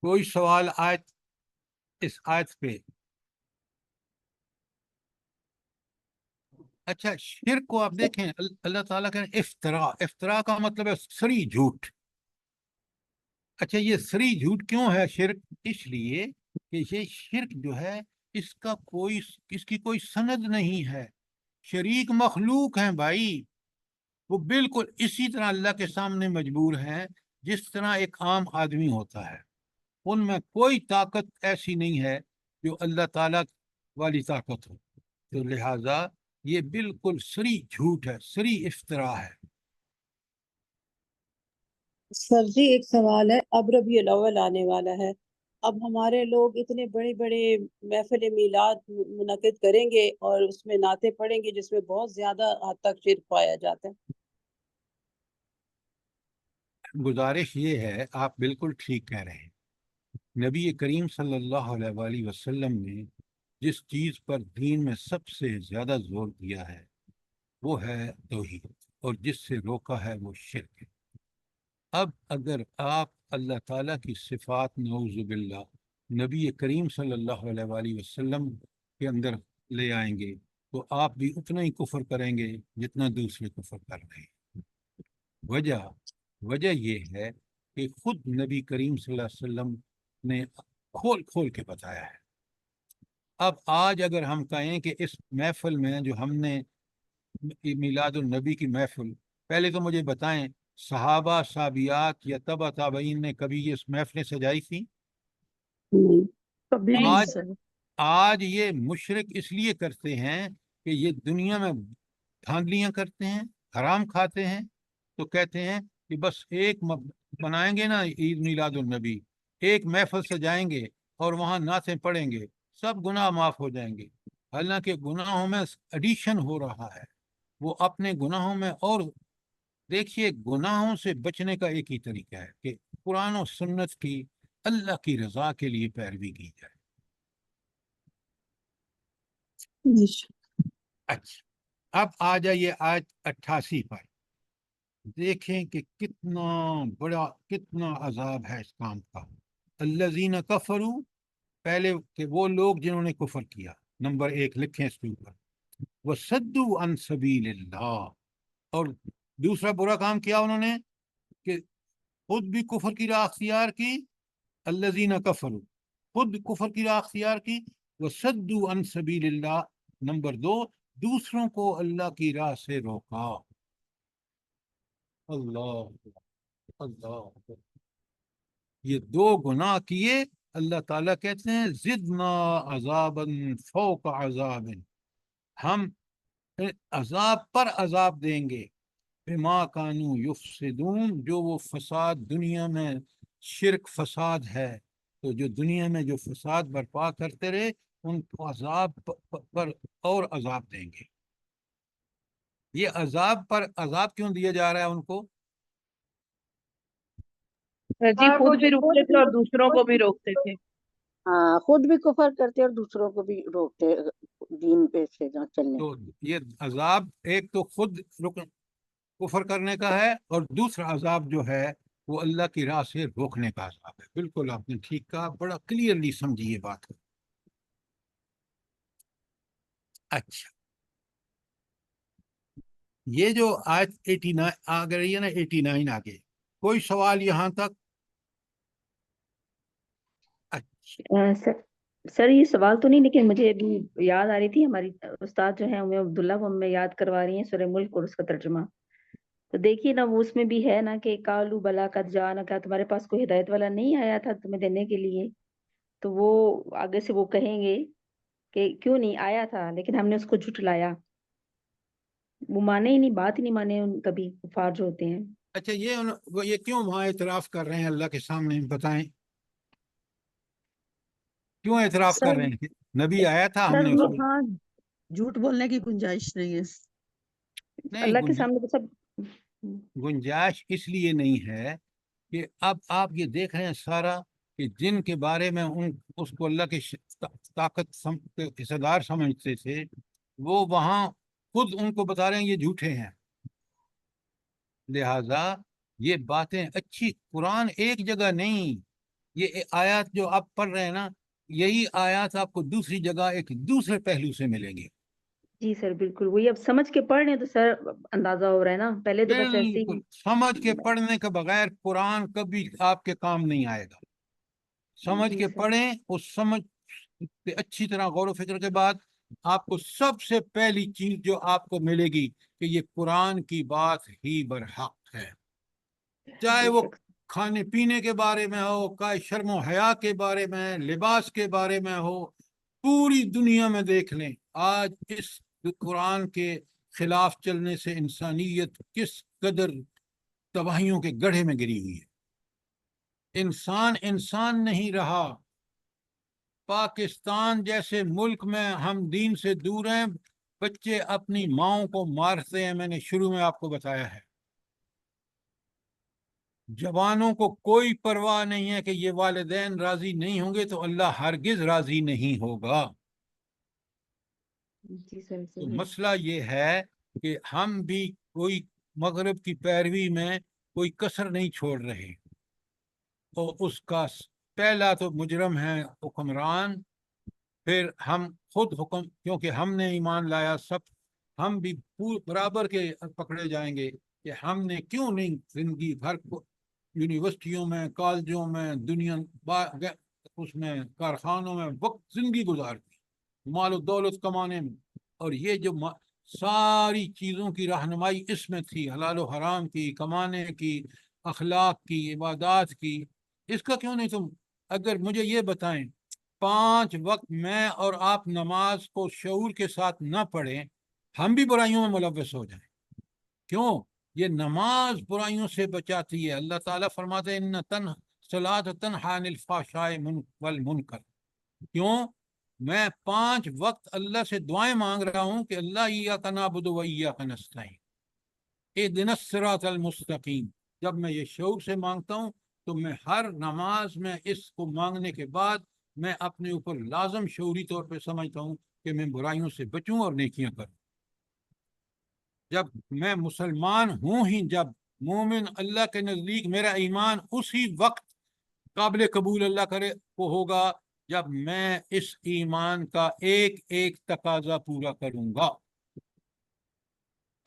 کوئی سوال اس آیت پہ؟ اچھا، شرک کو آپ دیکھیں، اللہ تعالیٰ کا افطرا کا مطلب ہے سری جھوٹ۔ اچھا، یہ سری جھوٹ کیوں ہے شرک؟ اس لیے کہ یہ شرک جو ہے اس کی کوئی سند نہیں ہے، شریک مخلوق ہیں بھائی، وہ بالکل اسی طرح اللہ کے سامنے مجبور ہیں جس طرح ایک عام آدمی ہوتا ہے۔ ان میں کوئی طاقت ایسی نہیں ہے جو اللہ تعالیٰ والی طاقت ہو، تو لہٰذا یہ بالکل سری جھوٹ ہے، سری افطرا ہے۔ سر جی ایک سوال ہے، اب ربیع الاول آنے والا ہے، اب ہمارے لوگ اتنے بڑے بڑے محفل میلاد منعقد کریں گے اور اس میں نعتیں پڑھیں گے جس میں بہت زیادہ حد تک شرک پایا جاتا ہے۔ گزارش یہ ہے، آپ بالکل ٹھیک کہہ رہے ہیں۔ نبی کریم صلی اللہ علیہ وآلہ وسلم نے جس چیز پر دین میں سب سے زیادہ زور دیا ہے وہ ہے توحید، اور جس سے روکا ہے وہ شرک ہے۔ اب اگر آپ اللہ تعالیٰ کی صفات نعوذ باللہ نبی کریم صلی اللہ علیہ وآلہ وسلم کے اندر لے آئیں گے تو آپ بھی اتنا ہی کفر کریں گے جتنا دوسرے کفر کر رہے ہیں۔ وجہ یہ ہے کہ خود نبی کریم صلی اللہ علیہ وسلم نے کھول کھول کے بتایا ہے۔ اب آج اگر ہم کہیں کہ اس محفل میں جو ہم نے میلاد النبی کی محفل، پہلے تو مجھے بتائیں صحابہ صحابیات یا تبع تابعین نے کبھی یہ محفلیں سجائی تھیں؟ کبھی نہیں نہیں آج سر۔ آج یہ مشرک اس لیے کرتے ہیں کہ یہ دنیا میں دھاندلیاں کرتے ہیں، حرام کھاتے ہیں، تو کہتے ہیں کہ بس ایک بنائیں گے نا عید میلاد النبی، ایک محفل سجائیں گے اور وہاں نعتیں پڑھیں گے، سب گناہ معاف ہو جائیں گے۔ حالانکہ گناہوں میں ایڈیشن ہو رہا ہے، وہ اپنے گناہوں میں۔ اور دیکھیے، گناہوں سے بچنے کا ایک ہی طریقہ ہے کہ قرآن و سنت کی اللہ کی رضا کے لیے پیروی کی جائے۔ اچھا، اب آ جائیے آیت 88 پر، دیکھیں کہ کتنا عذاب ہے اس کام کا۔ الذین کفروا، پہلے کہ وہ لوگ جنہوں نے کفر کیا، نمبر 1 لکھیں اس کے اوپر، وصدوا عن سبیل اللہ، اور دوسرا برا کام کیا انہوں نے کہ خود بھی کفر کی راہ اختیار کی، الذین کفروا، خود کفر کی راہ اختیار کی، وصدوا عن سبیل اللہ، نمبر 2 دوسروں کو اللہ کی راہ سے روکا۔ اللہ اللہ، یہ 2 گناہ کیے، اللہ تعالیٰ کہتے ہیں زدنا عذابا فوق عذاب، ہم عذاب پر عذاب دیں گے، بما کانوا یفسدون، جو وہ فساد دنیا میں، شرک فساد ہے، تو جو دنیا میں جو فساد برپا کرتے رہے ان کو عذاب پر اور عذاب دیں گے۔ یہ عذاب پر عذاب کیوں دیا جا رہا ہے ان کو؟ جی خود بھی روکتے تھے اور دوسروں کو بھی روکتے تھے۔ ہاں، خود بھی کفر کرتے اور دوسروں کو بھی روکتے دین پہ سے نہ چلنے۔ تو یہ عذاب ایک تو خود کفر کرنے کا ہے، اور دوسرا عذاب جو ہے وہ اللہ کی راہ سے روکنے کا عذاب ہے۔ بالکل آپ نے ٹھیک کہا، بڑا کلیئرلی سمجھی یہ بات۔ اچھا، یہ جو آیت 89 آ گئی ہے نا، 89 آگے، کوئی سوال یہاں تک؟ اچھا، سر یہ سوال تو نہیں، لیکن مجھے ابھی یاد آ رہی تھی، ہماری استاد جو ہیں ام عبداللہ وہ ہمیں یاد کروا رہی ہیں سورہ ملک اور اس کا ترجمہ۔ تو دیکھیے نا، وہ اس میں بھی ہے نا کہ کالو بلا قد جانا، کا تمہارے پاس کوئی ہدایت والا نہیں آیا تھا تمہیں دینے کے لیے؟ تو وہ آگے سے وہ کہیں گے کہ کیوں نہیں آیا تھا، لیکن ہم نے اس کو جھٹلایا۔ وہ مانے ہی نہیں، بات ہی نہیں مانے کبھی کفار جو ہوتے ہیں۔ اچھا، یہ کیوں وہاں اعتراف کر رہے ہیں اللہ کے سامنے؟ بتائیں کیوں اعتراف کر سر رہے ہیں کہ نبی آیا تھا، ہم سر نے اس کو؟ وہاں جھوٹ بولنے کی گنجائش نہیں ہے۔ نہیں، اللہ کے سامنے تو سب گنجائش اس لیے نہیں ہے کہ اب آپ یہ دیکھ رہے ہیں سارا کہ جن کے بارے میں اس کو اللہ کی طاقت حصہ دار سمجھتے تھے، وہ وہاں خود ان کو بتا رہے ہیں یہ جھوٹے ہیں۔ لہذا یہ باتیں اچھی، قرآن ایک جگہ نہیں، یہ آیات جو آپ پڑھ رہے ہیں نا، یہی آیات آپ کو دوسری جگہ ایک دوسرے پہلو سے ملیں گے۔ جی سر بالکل وہی، اب سمجھ کے پڑھ رہے ہیں تو سر اندازہ ہو رہا ہے نا، پہلے تو بس ایسے بالکل، ہی۔ سمجھ کے پڑھنے کے بغیر قرآن کبھی آپ کے کام نہیں آئے گا۔ سمجھ جی کے سر، پڑھیں، اس سمجھ پہ اچھی طرح غور و فکر کے بعد آپ کو سب سے پہلی چیز جو آپ کو ملے گی کہ یہ قرآن کی بات ہی برحق ہے، چاہے بے وہ شک۔ کھانے پینے کے بارے میں ہو، چاہے شرم و حیا کے بارے میں، لباس کے بارے میں ہو۔ پوری دنیا میں دیکھ لیں، آج اس قرآن کے خلاف چلنے سے انسانیت کس قدر تباہیوں کے گڑھے میں گری ہوئی ہے۔ انسان نہیں رہا، پاکستان جیسے ملک میں ہم دین سے دور ہیں، بچے اپنی ماؤں کو مارتے ہیں، میں نے شروع میں آپ کو بتایا ہے۔ جوانوں کو کوئی پرواہ نہیں ہے کہ یہ والدین راضی نہیں ہوں گے تو اللہ ہرگز راضی نہیں ہوگا۔ جی سر تو صحیح۔ مسئلہ یہ ہے کہ ہم بھی کوئی مغرب کی پیروی میں کوئی کسر نہیں چھوڑ رہے، اور اس کا پہلا تو مجرم ہے حکمران، پھر ہم خود حکم، کیونکہ ہم نے ایمان لایا، سب ہم بھی برابر کے پکڑے جائیں گے کہ ہم نے کیوں نہیں زندگی بھر کو یونیورسٹیوں میں، کالجوں میں، دنیا اس میں کارخانوں میں وقت زندگی گزار دی مال و دولت کمانے میں، اور یہ جو ساری چیزوں کی رہنمائی اس میں تھی، حلال و حرام کی، کمانے کی، اخلاق کی، عبادات کی، اس کا کیوں نہیں تم؟ اگر مجھے یہ بتائیں 5 وقت میں اور آپ نماز کو شعور کے ساتھ نہ پڑھیں، ہم بھی برائیوں میں ملوث ہو جائیں۔ کیوں؟ یہ نماز برائیوں سے بچاتی ہے۔ اللہ تعالیٰ فرماتے ہیں ان صلاۃ تنہی عن الفحشاء والمنکر۔ کیوں؟ میں 5 وقت اللہ سے دعائیں مانگ رہا ہوں کہ اللہ ایاک نعبد و ایاک نستعین اہدنا الصراط المستقیم۔ جب میں یہ شعور سے مانگتا ہوں تو میں ہر نماز میں اس کو مانگنے کے بعد میں اپنے اوپر لازم شعوری طور پہ سمجھتا ہوں کہ میں برائیوں سے بچوں اور نیکیاں کروں۔ جب میں مسلمان ہوں ہی، جب مومن اللہ کے نزدیک میرا ایمان اسی وقت قابل قبول اللہ کرے وہ ہوگا جب میں اس ایمان کا ایک ایک تقاضا پورا کروں گا۔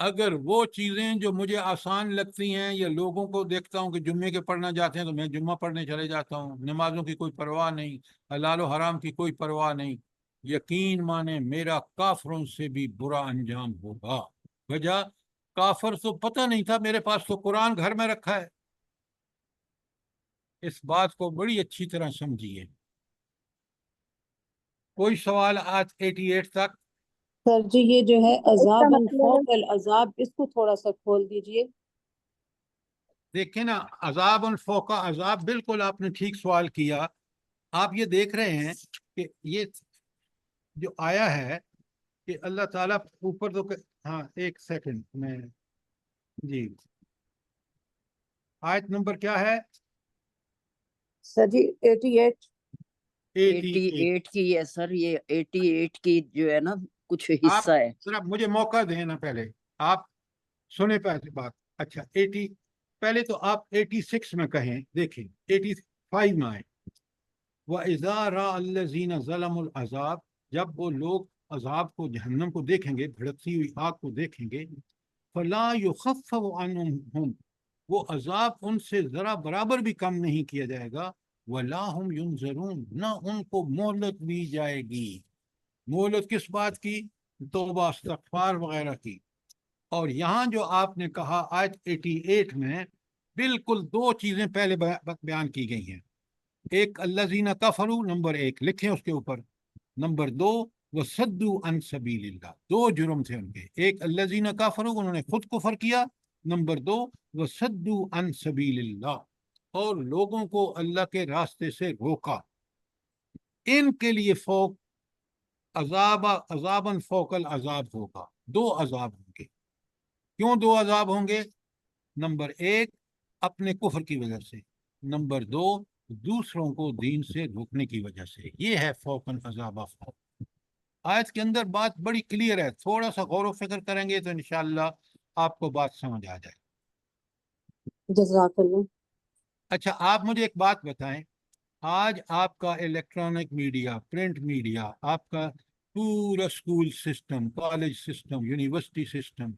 اگر وہ چیزیں جو مجھے آسان لگتی ہیں، یا لوگوں کو دیکھتا ہوں کہ جمعے کے پڑھنا جاتے ہیں تو میں جمعہ پڑھنے چلے جاتا ہوں، نمازوں کی کوئی پرواہ نہیں، حلال و حرام کی کوئی پرواہ نہیں، یقین مانے میرا کافروں سے بھی برا انجام ہوگا۔ وجہ کافر تو پتہ نہیں تھا، میرے پاس تو قرآن گھر میں رکھا ہے۔ اس بات کو بڑی اچھی طرح سمجھیے۔ کوئی سوال آج 88 تک؟ سر جی یہ جو ہے اس کا عذاب مطلب ہے فوق العذاب، اس کو تھوڑا سا کھول دیجئے۔ دیکھیں نا، عذاب فوق عذاب، بالکل آپ نے ٹھیک سوال کیا۔ آپ یہ دیکھ رہے ہیں کہ یہ جو آیا ہے کہ اللہ تعالیٰ اوپر تو ہاں ایک سیکنڈ میں، جی آیت نمبر کیا ہے؟ سر جی 88۔ 88 کی ہے سر، یہ 88 کی جو ہے نا کچھ آپ حصہ ہے۔ ذرا مجھے موقع دیں نا، پہلے آپ سنیں پہلے بات۔ اچھا 80، پہلے تو آپ 86 میں کہیں، دیکھیں 85 میں آئے۔ وَإِذَا رَأَى الَّذِينَ ظَلَمُوا الْعَذَابَ، جب وہ لوگ عذاب کو، جہنم کو دیکھیں گے، بھڑکتی ہوئی آگ کو دیکھیں گے، فَلَا يُخَفَّفُ عَنْهُمْ، وہ عذاب ان سے ذرا برابر بھی کم نہیں کیا جائے گا، وَلَا هُمْ يُنظَرُونَ، نہ ان کو مہلت دی جائے گی۔ مہلت کس بات کی؟ توبہ استغفار وغیرہ کی۔ اور یہاں جو آپ نے کہا آیت 88 میں، بالکل 2 چیزیں پہلے بیان کی گئی ہیں۔ ایک الذین کفروا، نمبر 1 لکھیں اس کے اوپر، نمبر 2 وصدوا عن سبیل اللہ۔ 2 جرم تھے ان کے، ایک الذین کفروا انہوں نے خود کفر کیا، نمبر 2 وصدوا عن سبیل اللہ، اور لوگوں کو اللہ کے راستے سے روکا۔ ان کے لیے فوق عذاباً فوق العذاب ہوگا، 2 عذاب ہوں گے۔ کیوں 2 عذاب ہوں گے؟ نمبر 1 اپنے کفر کی وجہ سے، نمبر 2 دوسروں کو دین سے روکنے کی وجہ سے۔ یہ ہے فوقاً عذاب فوق۔ آیت کے اندر بات بڑی کلیئر ہے، تھوڑا سا غور و فکر کریں گے تو انشاءاللہ آپ کو بات سمجھ آ جائے۔ جزاک اللہ۔ اچھا آپ مجھے ایک بات بتائیں، آج آپ کا الیکٹرانک میڈیا، پرنٹ میڈیا، آپ کا پورا school system, college system, university system,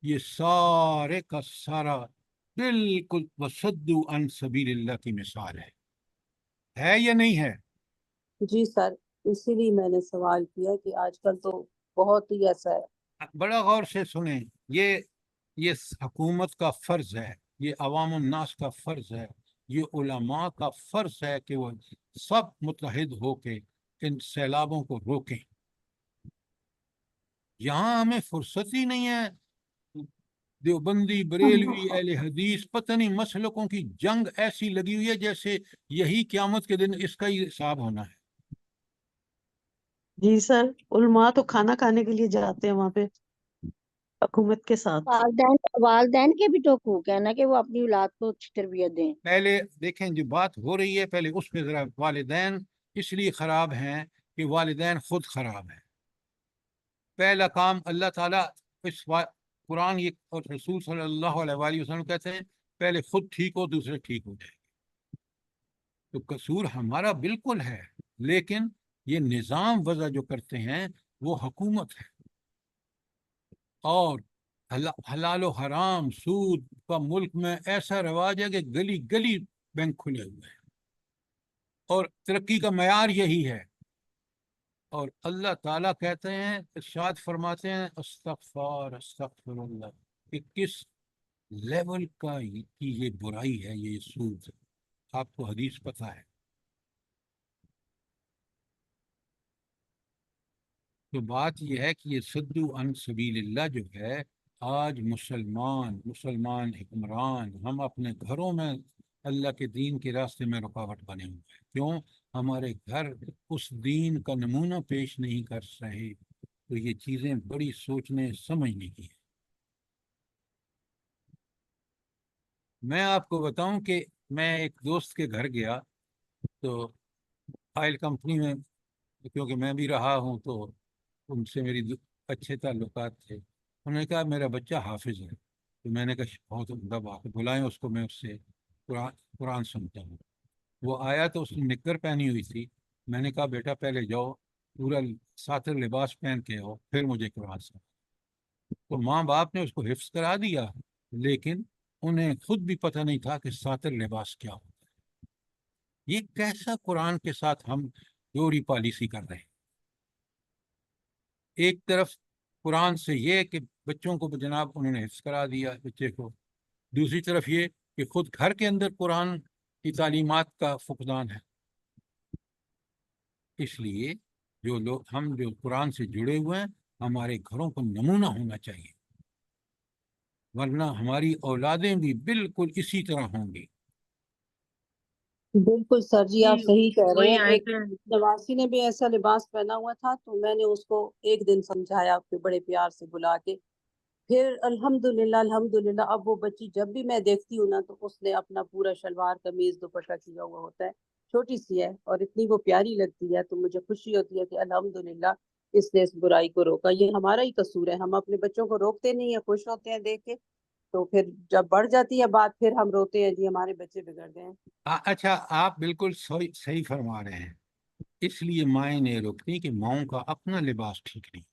یہ سارے کا سارا بالکل وصدوا عن سبیل اللہ کی مثال ہے یا نہیں ہے؟ جی سر، اسی لیے میں نے سوال کیا کہ آج کل تو بہت ہی ایسا ہے۔ بڑا غور سے سنیں، یہ حکومت کا فرض ہے، یہ عوام الناس کا فرض ہے، یہ علماء کا فرض ہے کہ وہ سب متحد ہو کے ان سیلابوں کو روکیں۔ یہاں ہمیں فرصت ہی نہیں ہے، دیوبندی، بریلوی، اہل حدیث، پتہ نہیں مسلکوں کی جنگ ایسی لگی ہوئی ہے جیسے یہی قیامت کے دن اس کا ہی حساب ہونا ہے۔ جی سر، علماء تو کھانا کھانے کے لیے جاتے ہیں وہاں پہ حکومت کے ساتھ. والدین کے بھی تو حقوق ہے نا کہ وہ اپنی اولاد کو اچھی تربیت دیں. پہلے دیکھیں جو بات ہو رہی ہے پہلے اس پہ ذرا، والدین اس لیے خراب ہیں کہ والدین خود خراب ہیں. پہلا کام اللہ تعالیٰ قرآن یہ اور رسول صلی اللہ علیہ وآلہ وسلم کہتے ہیں پہلے خود ٹھیک ہو دوسرے ٹھیک ہو جائے. تو قصور ہمارا بالکل ہے، لیکن یہ نظام وضع جو کرتے ہیں وہ حکومت ہے. اور حلال و حرام سود کا ملک میں ایسا رواج ہے کہ گلی گلی بینک کھلے ہوئے ہیں اور ترقی کا معیار یہی ہے. اور اللہ تعالیٰ کہتے ہیں، ارشاد فرماتے ہیں استغفر اللہ، کہ کس لیول کا کی یہ برائی ہے یہ سود. آپ کو حدیث پتہ ہے. تو بات یہ ہے کہ یہ صدو عن سبیل اللہ جو ہے، آج مسلمان حکمران ہم اپنے گھروں میں اللہ کے دین کے راستے میں رکاوٹ بنے ہوئے ہیں. کیوں؟ ہمارے گھر اس دین کا نمونہ پیش نہیں کر رہے. تو یہ چیزیں بڑی سوچنے سمجھنے کی ہیں. میں آپ کو بتاؤں کہ میں ایک دوست کے گھر گیا تو آئل کمپنی میں، کیونکہ میں بھی رہا ہوں تو ان سے میری اچھے تعلقات تھے. انہوں نے کہا میرا بچہ حافظ ہے. تو میں نے کہا بہت عمدہ بات ہے، بلائیں اس کو، میں اس سے قرآن سنتا ہوں. وہ آیا تو اس نے نکر پہنی ہوئی تھی. میں نے کہا بیٹا پہلے جاؤ پورا ساتر لباس پہن کے آؤ پھر مجھے قرآن سنا. تو ماں باپ نے اس کو حفظ کرا دیا، لیکن انہیں خود بھی پتہ نہیں تھا کہ ساتر لباس کیا ہوتا ہے. یہ کیسا قرآن کے ساتھ ہم دوہری پالیسی کر رہے ہیں. ایک طرف قرآن سے یہ کہ بچوں کو جناب انہوں نے حفظ کرا دیا بچے کو، دوسری طرف یہ کہ خود گھر کے اندر قرآن کی تعلیمات کا فقدان ہے. اس لیے ہم جو قرآن سے جڑے ہوئے ہیں ہمارے گھروں کو نمونہ ہونا چاہیے، ورنہ ہماری اولادیں بھی بالکل اسی طرح ہوں گی. بالکل سر جی، آپ صحیح کہہ رہے وہی ہیں. ایک نواسی نے بھی ایسا لباس پہنا ہوا تھا تو میں نے اس کو ایک دن سمجھایا پھر بڑے پیار سے بلا کے، پھر الحمدللہ اب وہ بچی جب بھی میں دیکھتی ہوں نا تو اس نے اپنا پورا شلوار قمیض دوپٹہ کیا ہوا ہوتا ہے. چھوٹی سی ہے اور اتنی وہ پیاری لگتی ہے، تو مجھے خوشی ہوتی ہے کہ الحمدللہ اس نے اس برائی کو روکا. یہ ہمارا ہی قصور ہے، ہم اپنے بچوں کو روکتے نہیں ہیں، خوش ہوتے ہیں دیکھ کے، تو پھر جب بڑھ جاتی ہے بات پھر ہم روتے ہیں جی ہمارے بچے بگڑ گئے ہیں. اچھا، آپ بالکل صحیح فرما رہے ہیں. اس لیے مائیں نے روکتی کہ ماؤں کا اپنا لباس ٹھیک نہیں.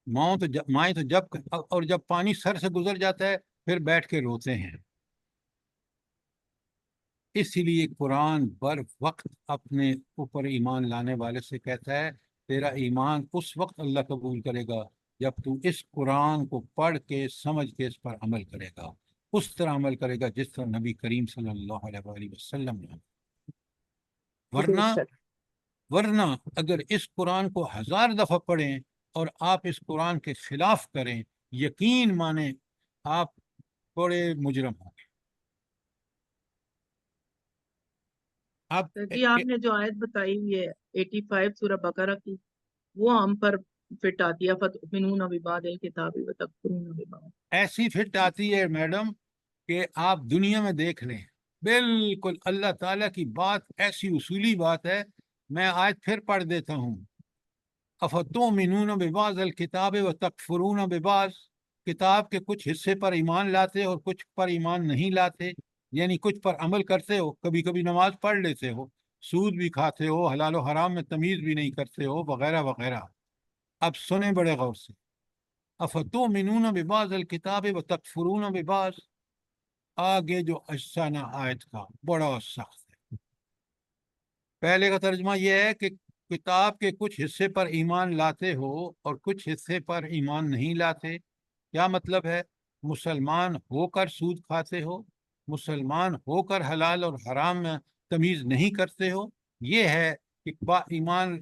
مائیں تو جب پانی سر سے گزر جاتا ہے پھر بیٹھ کے روتے ہیں. اس لیے قرآن بر وقت اپنے اوپر ایمان لانے والے سے کہتا ہے تیرا ایمان اس وقت اللہ قبول کرے گا جب تو اس قرآن کو پڑھ کے سمجھ کے اس پر عمل کرے گا، اس طرح عمل کرے گا جس طرح نبی کریم صلی اللہ علیہ وآلہ وسلم نے. ورنہ اگر اس قرآن کو 1000 دفعہ پڑھیں اور آپ اس قرآن کے خلاف کریں، یقین مانیں آپ بڑے مجرم ہوں گے. جی آپ نے جو آیت بتائی ہوئی ہے 85 سورہ بقرہ کی، وہ ہم پر فٹ آتی ہے، فتؤمنون ببعض الکتاب وتکفرون ببعض. ایسی فٹ آتی ہے میڈم کہ آپ دنیا میں دیکھ لیں، بالکل اللہ تعالیٰ کی بات ایسی اصولی بات ہے. میں آج پھر پڑھ دیتا ہوں، افتؤمنون ببعض الکتاب وتکفرون ببعض. کتاب کے کچھ حصے پر ایمان لاتے اور کچھ پر ایمان نہیں لاتے، یعنی کچھ پر عمل کرتے ہو، کبھی کبھی نماز پڑھ لیتے ہو، سود بھی کھاتے ہو، حلال و حرام میں تمیز بھی نہیں کرتے ہو، وغیرہ وغیرہ. اب سنیں بڑے غور سے، افتؤمنون ببعض الکتاب وتکفرون ببعض. آگے جو افسانہ آیت کا بڑا سخت ہے. پہلے کا ترجمہ یہ ہے کہ کتاب کے کچھ حصے پر ایمان لاتے ہو اور کچھ حصے پر ایمان نہیں لاتے. کیا مطلب ہے؟ مسلمان ہو کر سود کھاتے ہو، مسلمان ہو کر حلال اور حرام میں تمیز نہیں کرتے ہو. یہ ہے کہ ایمان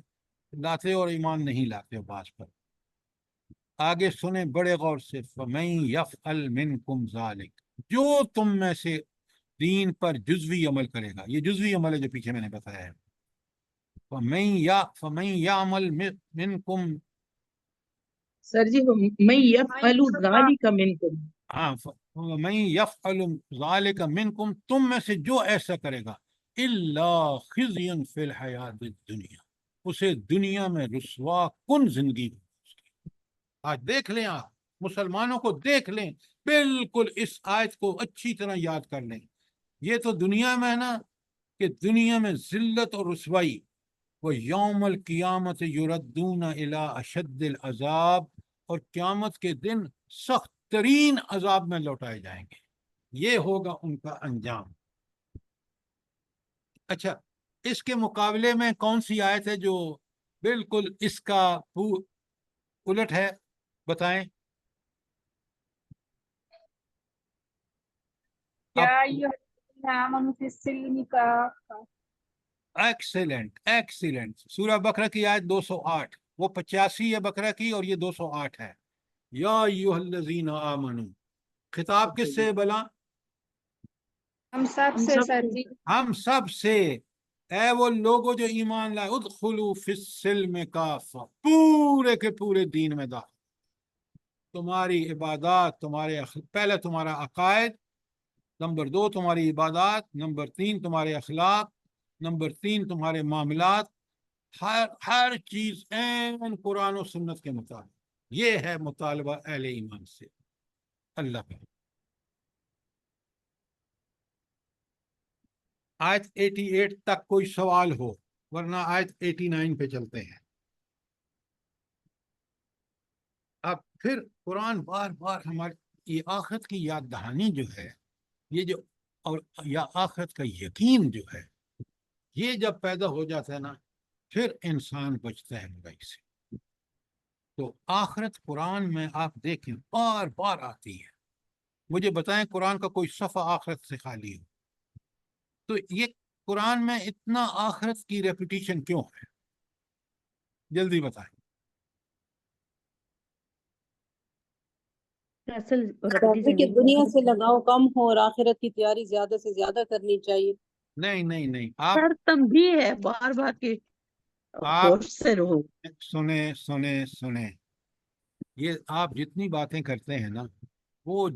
لاتے اور ایمان نہیں لاتے ہو بعض پر. آگے سنیں بڑے غور سے، فَمَن يَفْعَلْ مِنْكُمْ ذَلِكَ، جو تم میں سے دین پر جزوی عمل کرے گا. یہ جزوی عمل ہے جو پیچھے میں نے بتایا ہے. فمن يعمل منكم سر جی میں یفعل ذالک منکم، ہاں فمن يفعل ذلك منكم، تم میں سے جو ایسا کرے گا الا خزي في الحیات الدنیا، اسے دنیا میں رسوا کن زندگی ہوگی۔ آج دیکھ لیں، آپ مسلمانوں کو دیکھ لیں، بالکل اس آیت کو اچھی طرح یاد کر لیں۔ یہ تو دنیا میں ہے نا، کہ دنیا میں ذلت اور رسوائی، وہ یوم القیامت یردون الی اشد العذاب، اور قیامت کے دن سخت ترین عذاب میں لوٹائے جائیں گے، یہ ہوگا ان کا انجام۔ اچھا، اس کے مقابلے میں کون سی آیت ہے جو بالکل اس کا الٹ ہے؟ بتائیں۔ یا ایھا الذین آمنوا فی السلم کافۃ۔ ایکسیلنٹ ایکسیلنٹ، سورہ بقرہ کی آیت 208، وہ 85 ہے بقرہ کی اور یہ 208 ہے۔ یا ایھا الذین آمنوا، خطاب کس سے بلا؟ ہم سب سے سر جی۔ ہم سب سے، اے وہ لوگوں جو ایمان لائے، ادخلوا فی السلم کافہ، پورے کے پورے دین میں داخل۔ تمہاری عبادات، پہلے تمہارا عقائد، نمبر 2 تمہاری عبادات، نمبر 3 تمہارے اخلاق، نمبر 3 تمہارے معاملات، ہر چیز این قرآن و سنت کے مطابق۔ یہ ہے مطالبہ اہل ایمان سے اللہ کا۔ آیت 88 تک کوئی سوال ہو، ورنہ آیت 89 پہ چلتے ہیں۔ اب پھر قرآن بار بار ہماری یہ آخرت کی یاد دہانی جو ہے، یہ جو اور یا آخرت کا یقین جو ہے، یہ جب پیدا ہو جاتا ہے نا، پھر انسان بچتا ہے برائی سے۔ تو آخرت قرآن میں آپ دیکھیں بار بار آتی ہے۔ مجھے بتائیں قرآن کا کوئی صفحہ آخرت سے خالی ہو؟ تو یہ قرآن میں اتنا آخرت کی ریپیٹیشن کیوں ہے؟ جلدی بتائیں۔ اصل اور ابدی تاکہ زندگی دنیا سے لگاؤ کم ہو اور آخرت کی تیاری زیادہ سے زیادہ کرنی چاہیے۔ نہیں نہیں نہیں، آپ سر تنبیہ ہے بار بار کہ آپ ہوش سے رہو۔ سنیں سنیں سنیں، یہ آپ جتنی باتیں کرتے ہیں نا، وہ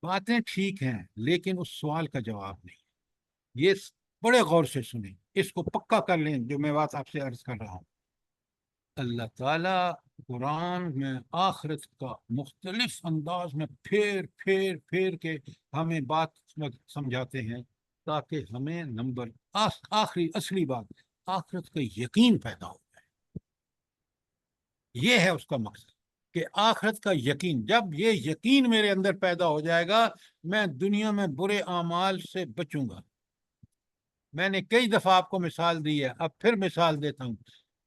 باتیں ٹھیک ہیں، لیکن اس سوال کا جواب نہیں۔ یہ بڑے غور سے سنیں، اس کو پکا کر لیں جو میں بات آپ سے عرض کر رہا ہوں۔ اللہ تعالیٰ قرآن میں آخرت کا مختلف انداز میں پھیر پھیر پھیر کے ہمیں بات سمجھاتے ہیں، تاکہ ہمیں آخری اصلی بات آخرت کا یقین پیدا ہو جائے۔ یہ ہے اس کا مقصد، کہ آخرت کا یقین، جب یہ یقین میرے اندر پیدا ہو جائے گا، میں دنیا میں برے اعمال سے بچوں گا۔ میں نے کئی دفعہ آپ کو مثال دی ہے، اب پھر مثال دیتا ہوں۔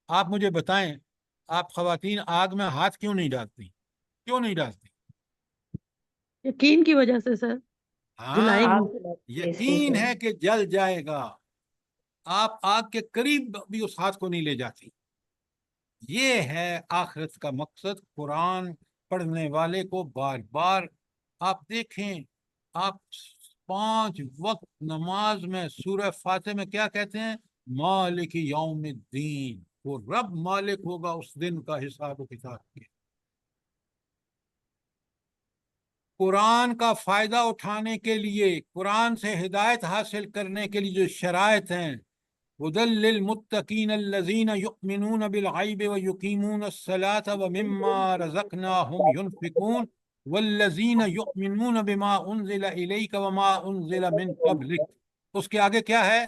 آپ مجھے بتائیں، آپ خواتین آگ میں ہاتھ کیوں نہیں ڈالتی؟ کیوں نہیں ڈالتی؟ یقین کی وجہ سے سر، جلائیں ہاں، گی۔ یقین ہے کہ جل جائے گا، آپ آگ کے قریب بھی اس ہاتھ کو نہیں لے جاتی۔ یہ ہے آخرت کا مقصد۔ قرآن پڑھنے والے کو بار بار آپ دیکھیں، آپ 5 وقت نماز میں سورہ فاتحہ میں کیا کہتے ہیں؟ مالک یوم الدین، وہ رب مالک ہوگا اس دن کا حساب و کتاب کے۔ قرآن کا فائدہ اٹھانے کے لیے، قرآن سے ہدایت حاصل کرنے کے لیے جو شرائط ہیں، هدى للمتقين الذين يؤمنون بالغيب ويقيمون الصلاة ومما رزقناهم ينفقون والذين يؤمنون بما أنزل إليك وما أنزل من قبلك۔ اس کے آگے کیا ہے؟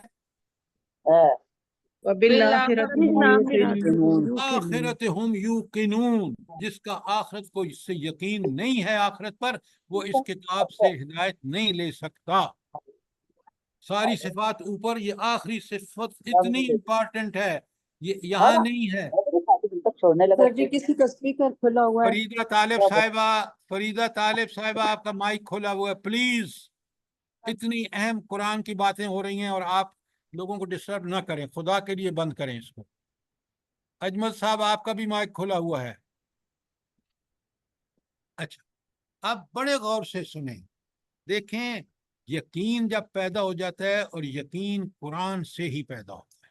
وبالآخرۃ هم یوقنون۔ آخرت ہم یوقنون، جس کا آخرت کو اس سے یقین نہیں ہے آخرت پر، وہ اس کتاب سے ہدایت نہیں لے سکتا۔ ساری صفات اوپر، یہ آخری صفت اتنی امپارٹنٹ ہے، یہ یہاں نہیں ہے۔ سر جی کسی کا اسپیکر کھلا ہوا ہے۔ فریدہ طالب صاحبہ آپ کا مائک کھولا ہوا ہے، پلیز۔ اتنی اہم قرآن کی باتیں ہو رہی ہیں اور آپ لوگوں کو ڈسٹرب نہ کریں، خدا کے لیے بند کریں اس کو۔ اجمل صاحب آپ کا بھی مائک کھولا ہوا ہے۔ اچھا، اب بڑے غور سے سنیں، دیکھیں، یقین جب پیدا ہو جاتا ہے، اور یقین قرآن سے ہی پیدا ہوتا ہے۔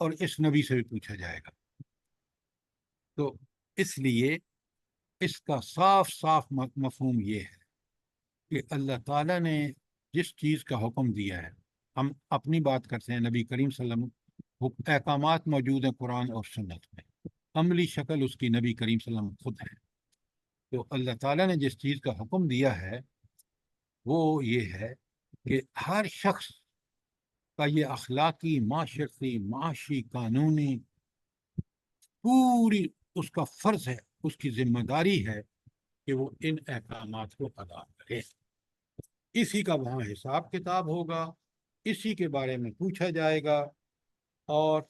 اور اس نبی سے بھی پوچھا جائے گا۔ تو اس لیے اس کا صاف صاف مفہوم یہ ہے کہ اللہ تعالیٰ نے جس چیز کا حکم دیا ہے، ہم اپنی بات کرتے ہیں، نبی کریم صلی اللہ علیہ وسلم احکامات موجود ہیں قرآن اور سنت میں، عملی شکل اس کی نبی کریم صلی اللہ علیہ وسلم خود ہے۔ تو اللہ تعالیٰ نے جس چیز کا حکم دیا ہے وہ یہ ہے کہ ہر شخص کا یہ اخلاقی، معاشرتی، معاشی، قانونی پوری اس کا فرض ہے، اس کی ذمہ داری ہے کہ وہ ان احکامات کو ادا کرے۔ اسی کا وہاں حساب کتاب ہوگا، اسی کے بارے میں پوچھا جائے گا۔ اور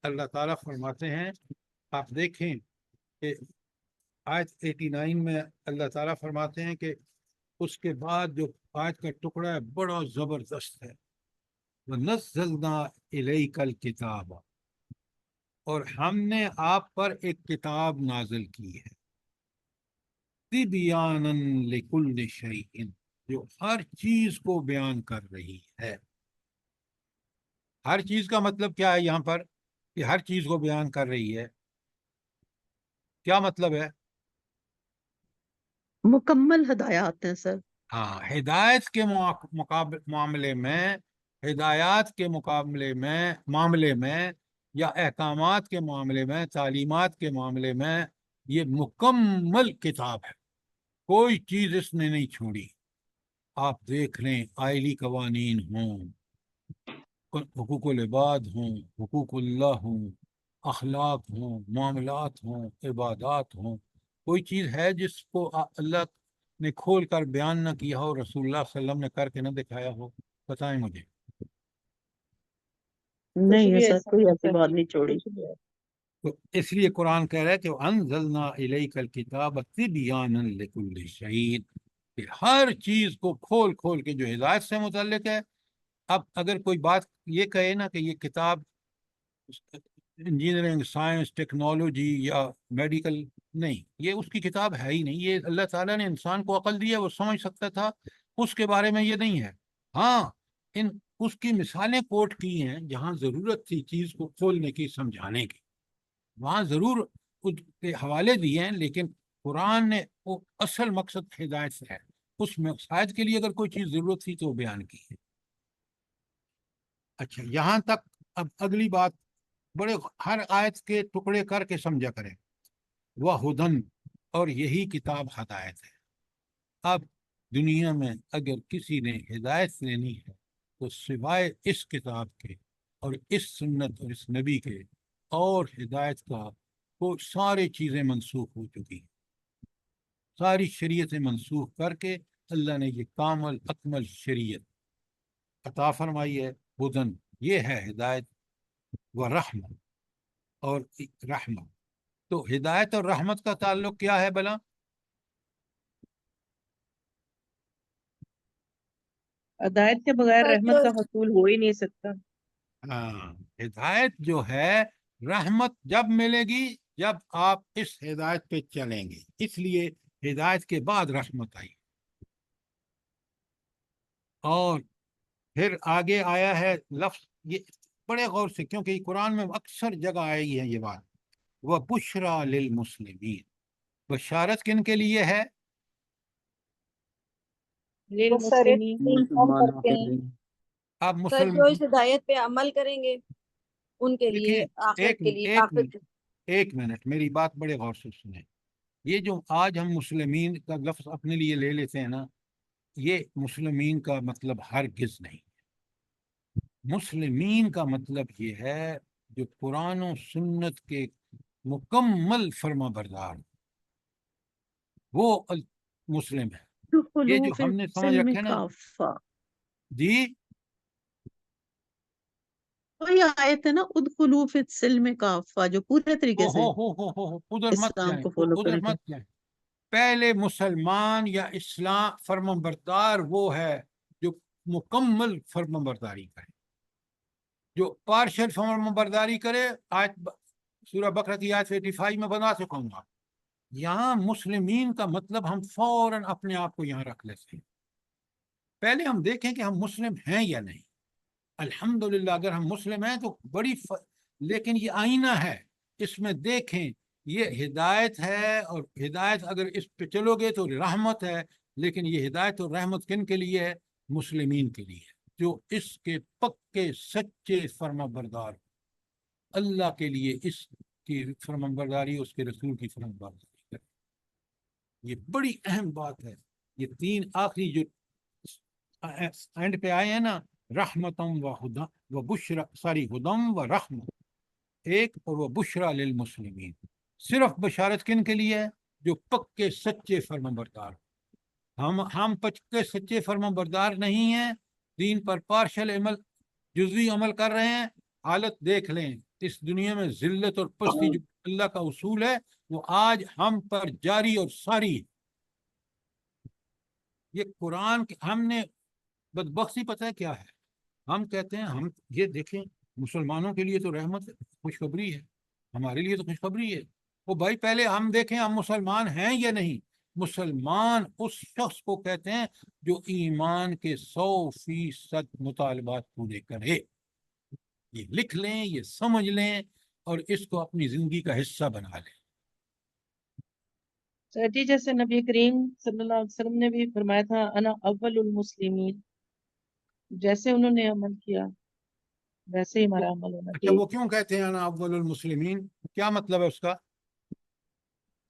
اللہ تعالیٰ فرماتے ہیں، آپ دیکھیں کہ آیت 89 میں اللہ تعالیٰ فرماتے ہیں کہ اس کے بعد جو آیت کا ٹکڑا ہے بڑا زبردست ہے، وَنَزَّلْنَا إِلَيْكَ الْكِتَابَ، اور ہم نے آپ پر ایک کتاب نازل کی ہے، تِبْيَانًا لِكُلِّ شَيْءٍ، جو ہر چیز کو بیان کر رہی ہے۔ ہر چیز کا مطلب کیا ہے یہاں پر کہ ہر چیز کو بیان کر رہی ہے؟ کیا مطلب ہے؟ مکمل ہدایات ہیں سر۔ ہاں، ہدایت کے معاملے میں، ہدایات کے معاملے میں یا احکامات کے معاملے میں، تعلیمات کے معاملے میں یہ مکمل کتاب ہے، کوئی چیز اس نے نہیں چھوڑی۔ آپ دیکھ لیں، آئلی قوانین ہوں، حقوق العباد ہوں، حقوق اللہ ہوں، اخلاق ہوں، معاملات ہوں، عبادات ہوں، کوئی چیز ہے جس کو اللہ نے کھول کر بیان نہ کیا ہو، رسول اللہ صلی اللہ علیہ وسلم نے کر کے نہ دکھایا ہو؟ بتائیں مجھے۔ نہیں ہے سر، کوئی ایسی بات نہیں چھوڑی۔ تو اس لیے قرآن کہہ رہا ہے کہ انزلنا الیک الکتاب تبیانا لکل شیء، کہ ہر چیز کو کھول کھول کے جو ہدایت سے متعلق ہے۔ اب اگر کوئی بات یہ کہے نا کہ یہ کتاب انجینئرنگ، سائنس، ٹیکنالوجی یا میڈیکل، نہیں، یہ اس کی کتاب ہے ہی نہیں۔ یہ اللہ تعالیٰ نے انسان کو عقل دی ہے، وہ سمجھ سکتا تھا، اس کے بارے میں یہ نہیں ہے۔ ہاں، اس کی مثالیں کوٹ کی ہیں جہاں ضرورت تھی چیز کو کھولنے کی، سمجھانے کی، وہاں ضرور اس کے حوالے دیے ہیں، لیکن قرآن نے وہ اصل مقصد ہدایت سے ہے، اس مقصد کے لیے اگر کوئی چیز ضرورت تھی تو وہ بیان کی ہے۔ اچھا، یہاں تک اب اگلی بات بڑے ہر آیت کے ٹکڑے کر کے سمجھا کریں۔ وَہُدًى، اور یہی کتاب ہدایت ہے۔ اب دنیا میں اگر کسی نے ہدایت لینی ہے تو سوائے اس کتاب کے اور اس سنت اور اس نبی کے اور ہدایت کا وہ ساری چیزیں منسوخ ہو چکی ہیں، ساری شریعتیں منسوخ کر کے اللہ نے یہ کامل اکمل شریعت عطا فرمائی ہے۔ ہدن، یہ ہے ہدایت، و رحمت، اور رحمت۔ تو ہدایت اور رحمت کا تعلق کیا ہے بلا؟ ہدایت کے بغیر رحمت کا حصول ہو ہی نہیں سکتا۔ ہاں، ہدایت جو ہے، رحمت جب ملے گی جب آپ اس ہدایت پہ چلیں گے، اس لیے ہدایت کے بعد رحمت آئی۔ اور پھر آگے آیا ہے لفظ، یہ بڑے غور سے، کیونکہ یہ قرآن میں اکثر جگہ آئی ہے یہ بات، وَبُشْرَى لِلْمُسْلِمِينَ، بشارت کن کے لیے ہے؟ وہ سارے للمسلمین، انفارم کرتے ہیں۔ اب سر مسلم جو اس ہدایت پہ عمل کریں گے ان کے لیے دیکھیں، آخرت کے لیے ایک منٹ میری بات بڑے غور سے سنیں۔ یہ جو آج ہم مسلمین کا لفظ اپنے لیے لے لیتے ہیں نا، یہ مسلمین کا مطلب ہرگز نہیں۔ مسلمین کا مطلب یہ ہے جو قرآن و سنت کے مکمل فرما بردار، وہ مسلم ہے۔ یہ جو دخلوا فی ہم نے سمجھ السلم رکھے نا، کافہ، جی، وہی آیت ہے نا، ادخلوا فی السلم کافہ، جو پورے طریقے سے ادھر مت اسلام جائیں، کو فالو ادھر کرے گا۔ مت جائیں۔ پہلے مسلمان یا اسلام فرما بردار وہ ہے جو مکمل فرما برداری کرے۔ جو پارشل فرما برداری کرے، سورہ بقرہ کی آیت 85 میں بنا سکوں گا۔ یہاں مسلمین کا مطلب ہم فوراً اپنے آپ کو یہاں رکھ لیتے ہیں، پہلے ہم دیکھیں کہ ہم مسلم ہیں یا نہیں۔ الحمدللہ اگر ہم مسلم ہیں تو بڑی لیکن یہ آئینہ ہے، اس میں دیکھیں یہ ہدایت ہے، اور ہدایت اگر اس پہ چلو گے تو رحمت ہے، لیکن یہ ہدایت اور رحمت کن کے لیے ہے؟ مسلمین کے لیے، جو اس کے پکے سچے فرما بردار، اللہ کے لیے اس کی فرما برداری، اس کے رسول کی فرما برداری کریں۔ یہ بڑی اہم بات ہے۔ یہ تین آخری جو اینڈ پہ آئے ہیں نا، رحمتم و ہدم و بشرا، ساری ہدم و رحمت ایک، اور وہ بشرا للمسلمین، صرف بشارت کن کے لیے ہے؟ جو پکے سچے فرما بردار۔ ہم پکے سچے فرما بردار نہیں ہیں، دین پر پارشل عمل، جزوی عمل کر رہے ہیں۔ حالت دیکھ لیں اس دنیا میں، ذلت اور پستی جو اللہ کا اصول ہے وہ آج ہم پر جاری اور ساری ہے۔ یہ قرآن ہم نے بدبختی پتہ ہے کیا ہے؟ ہم کہتے ہیں ہم یہ دیکھیں مسلمانوں کے لیے تو رحمت خوشخبری ہے، ہمارے لیے تو خوشخبری ہے۔ وہ بھائی پہلے ہم دیکھیں ہم مسلمان ہیں یا نہیں۔ مسلمان اس شخص کو کہتے ہیں جو ایمان کے 100% مطالبات پورے کرے۔ یہ لکھ لیں، یہ سمجھ لیں، اور اس کو اپنی زندگی کا حصہ بنا لیں۔ سر جی جیسے نبی کریم صلی اللہ علیہ وسلم نے بھی فرمایا تھا انا اول المسلمین، جیسے انہوں نے عمل کیا ویسے ہی ہمارا عمل ہونا اچھا، چاہیے۔ وہ کیوں کہتے ہیں انا اول المسلمین؟ کیا مطلب ہے اس کا؟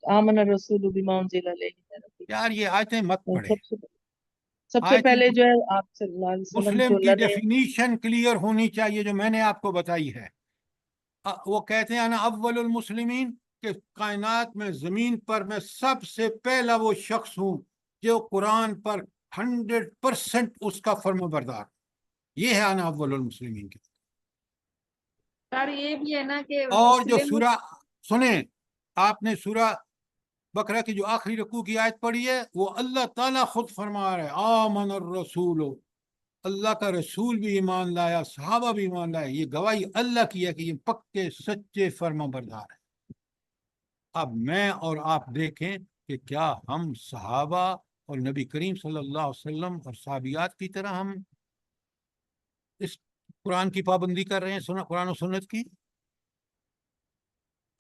آمن الرسول بما انزل الیہ من ربہ، یار یہ آیتیں مت پڑھیں، سب سے آیتیں پہلے جو ہے آپ صلی اللہ علیہ وسلم جو مسلم کی اللہ نے ڈیفینیشن کلیئر ہونی چاہیے جو میں نے آپ کو بتائی ہے۔ وہ کہتے ہیں انا اول المسلمین، کہ کائنات میں زمین پر میں سب سے پہلا وہ شخص ہوں جو قرآن پر 100% اس کا فرما بردار۔ یہ ہے انا اول المسلمین کے۔ اور یہ بھی ہے نا کہ اور جو مسلم سورہ سنیں، آپ نے سورہ بقرہ کی جو آخری رکوع کی آیت پڑھی ہے، وہ اللہ تعالیٰ خود فرما رہا ہے آمن الرسول، اللہ کا رسول بھی ایمان لایا، صحابہ بھی ایمان لایا۔ یہ گواہی اللہ کی ہے کہ یہ پکے سچے فرما بردار ہے۔ اب میں اور آپ دیکھیں کہ کیا ہم صحابہ اور نبی کریم صلی اللہ علیہ وسلم اور صحابیات کی طرح ہم اس قرآن کی پابندی کر رہے ہیں، قرآن و سنت کی؟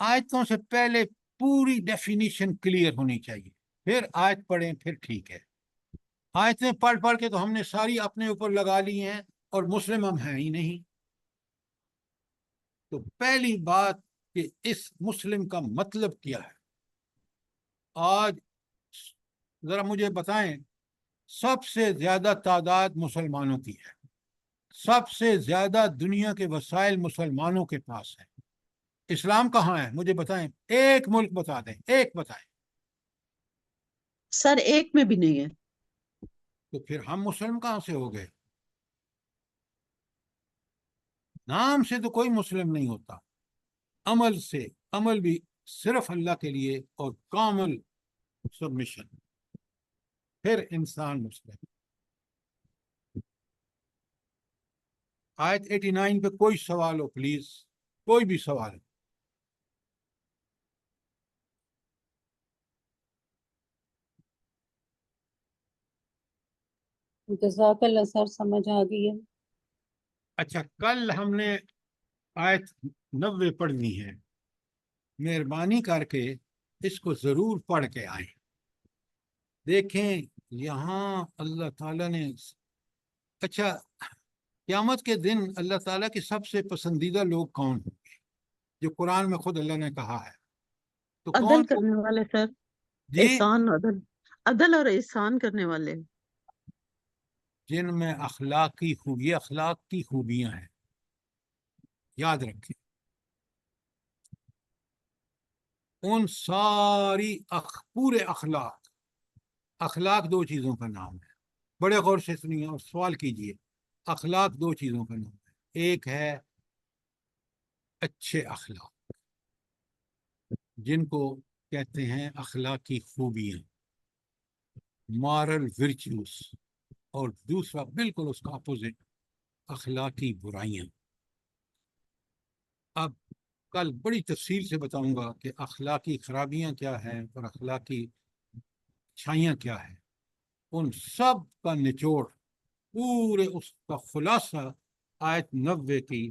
آیتوں سے پہلے پوری ڈیفینیشن کلیئر ہونی چاہیے، پھر آیت پڑھیں، پھر ٹھیک ہے۔ آیتیں پڑھ پڑھ کے تو ہم نے ساری اپنے اوپر لگا لی ہیں، اور مسلم ہم ہیں ہی نہیں۔ تو پہلی بات کہ اس مسلم کا مطلب کیا ہے؟ آج ذرا مجھے بتائیں، سب سے زیادہ تعداد مسلمانوں کی ہے، سب سے زیادہ دنیا کے وسائل مسلمانوں کے پاس ہے۔ اسلام کہاں ہے؟ مجھے بتائیں، ایک ملک بتا دیں، ایک بتائیں۔ سر ایک میں بھی نہیں ہے۔ تو پھر ہم مسلم کہاں سے ہو گئے؟ نام سے تو کوئی مسلم نہیں ہوتا، عمل سے، عمل بھی صرف اللہ کے لیے اور کامل سبمیشن، پھر انسان مسلم۔ آیت 89 پہ کوئی سوال ہو پلیز، کوئی بھی سوال۔ جزاک اللہ سر، سمجھ آ گئی ہے۔ اچھا، کل ہم نے آیت 90 پڑھنی ہے، مہربانی کر کے اس کو ضرور پڑھ کے آئیں۔ دیکھیں یہاں اللہ تعالیٰ نے، اچھا قیامت کے دن اللہ تعالیٰ کے سب سے پسندیدہ لوگ کون ہوں گے؟ جو قرآن میں خود اللہ نے کہا ہے، تو عدل کون؟ کرنے والے سر، جی، احسان، عدل اور احسان کرنے والے۔ جن میں اخلاقی خوبی، اخلاق کی خوبیاں ہیں، یاد رکھیں۔ ان ساری پورے اخلاق، اخلاق دو چیزوں کا نام ہے، بڑے غور سے سنیے اور سوال کیجئے۔ اخلاق دو چیزوں کا نام ہے، ایک ہے اچھے اخلاق جن کو کہتے ہیں اخلاقی خوبیاں، مارل ورچوز، اور دوسرا بالکل اس کا اپوزٹ، اخلاقی برائیاں۔ اب کل بڑی تفصیل سے بتاؤں گا کہ اخلاقی خرابیاں کیا ہیں اور اخلاقی اچھائیاں کیا ہیں۔ ان سب کا نچوڑ، پورے اس کا خلاصہ آیت 90 کی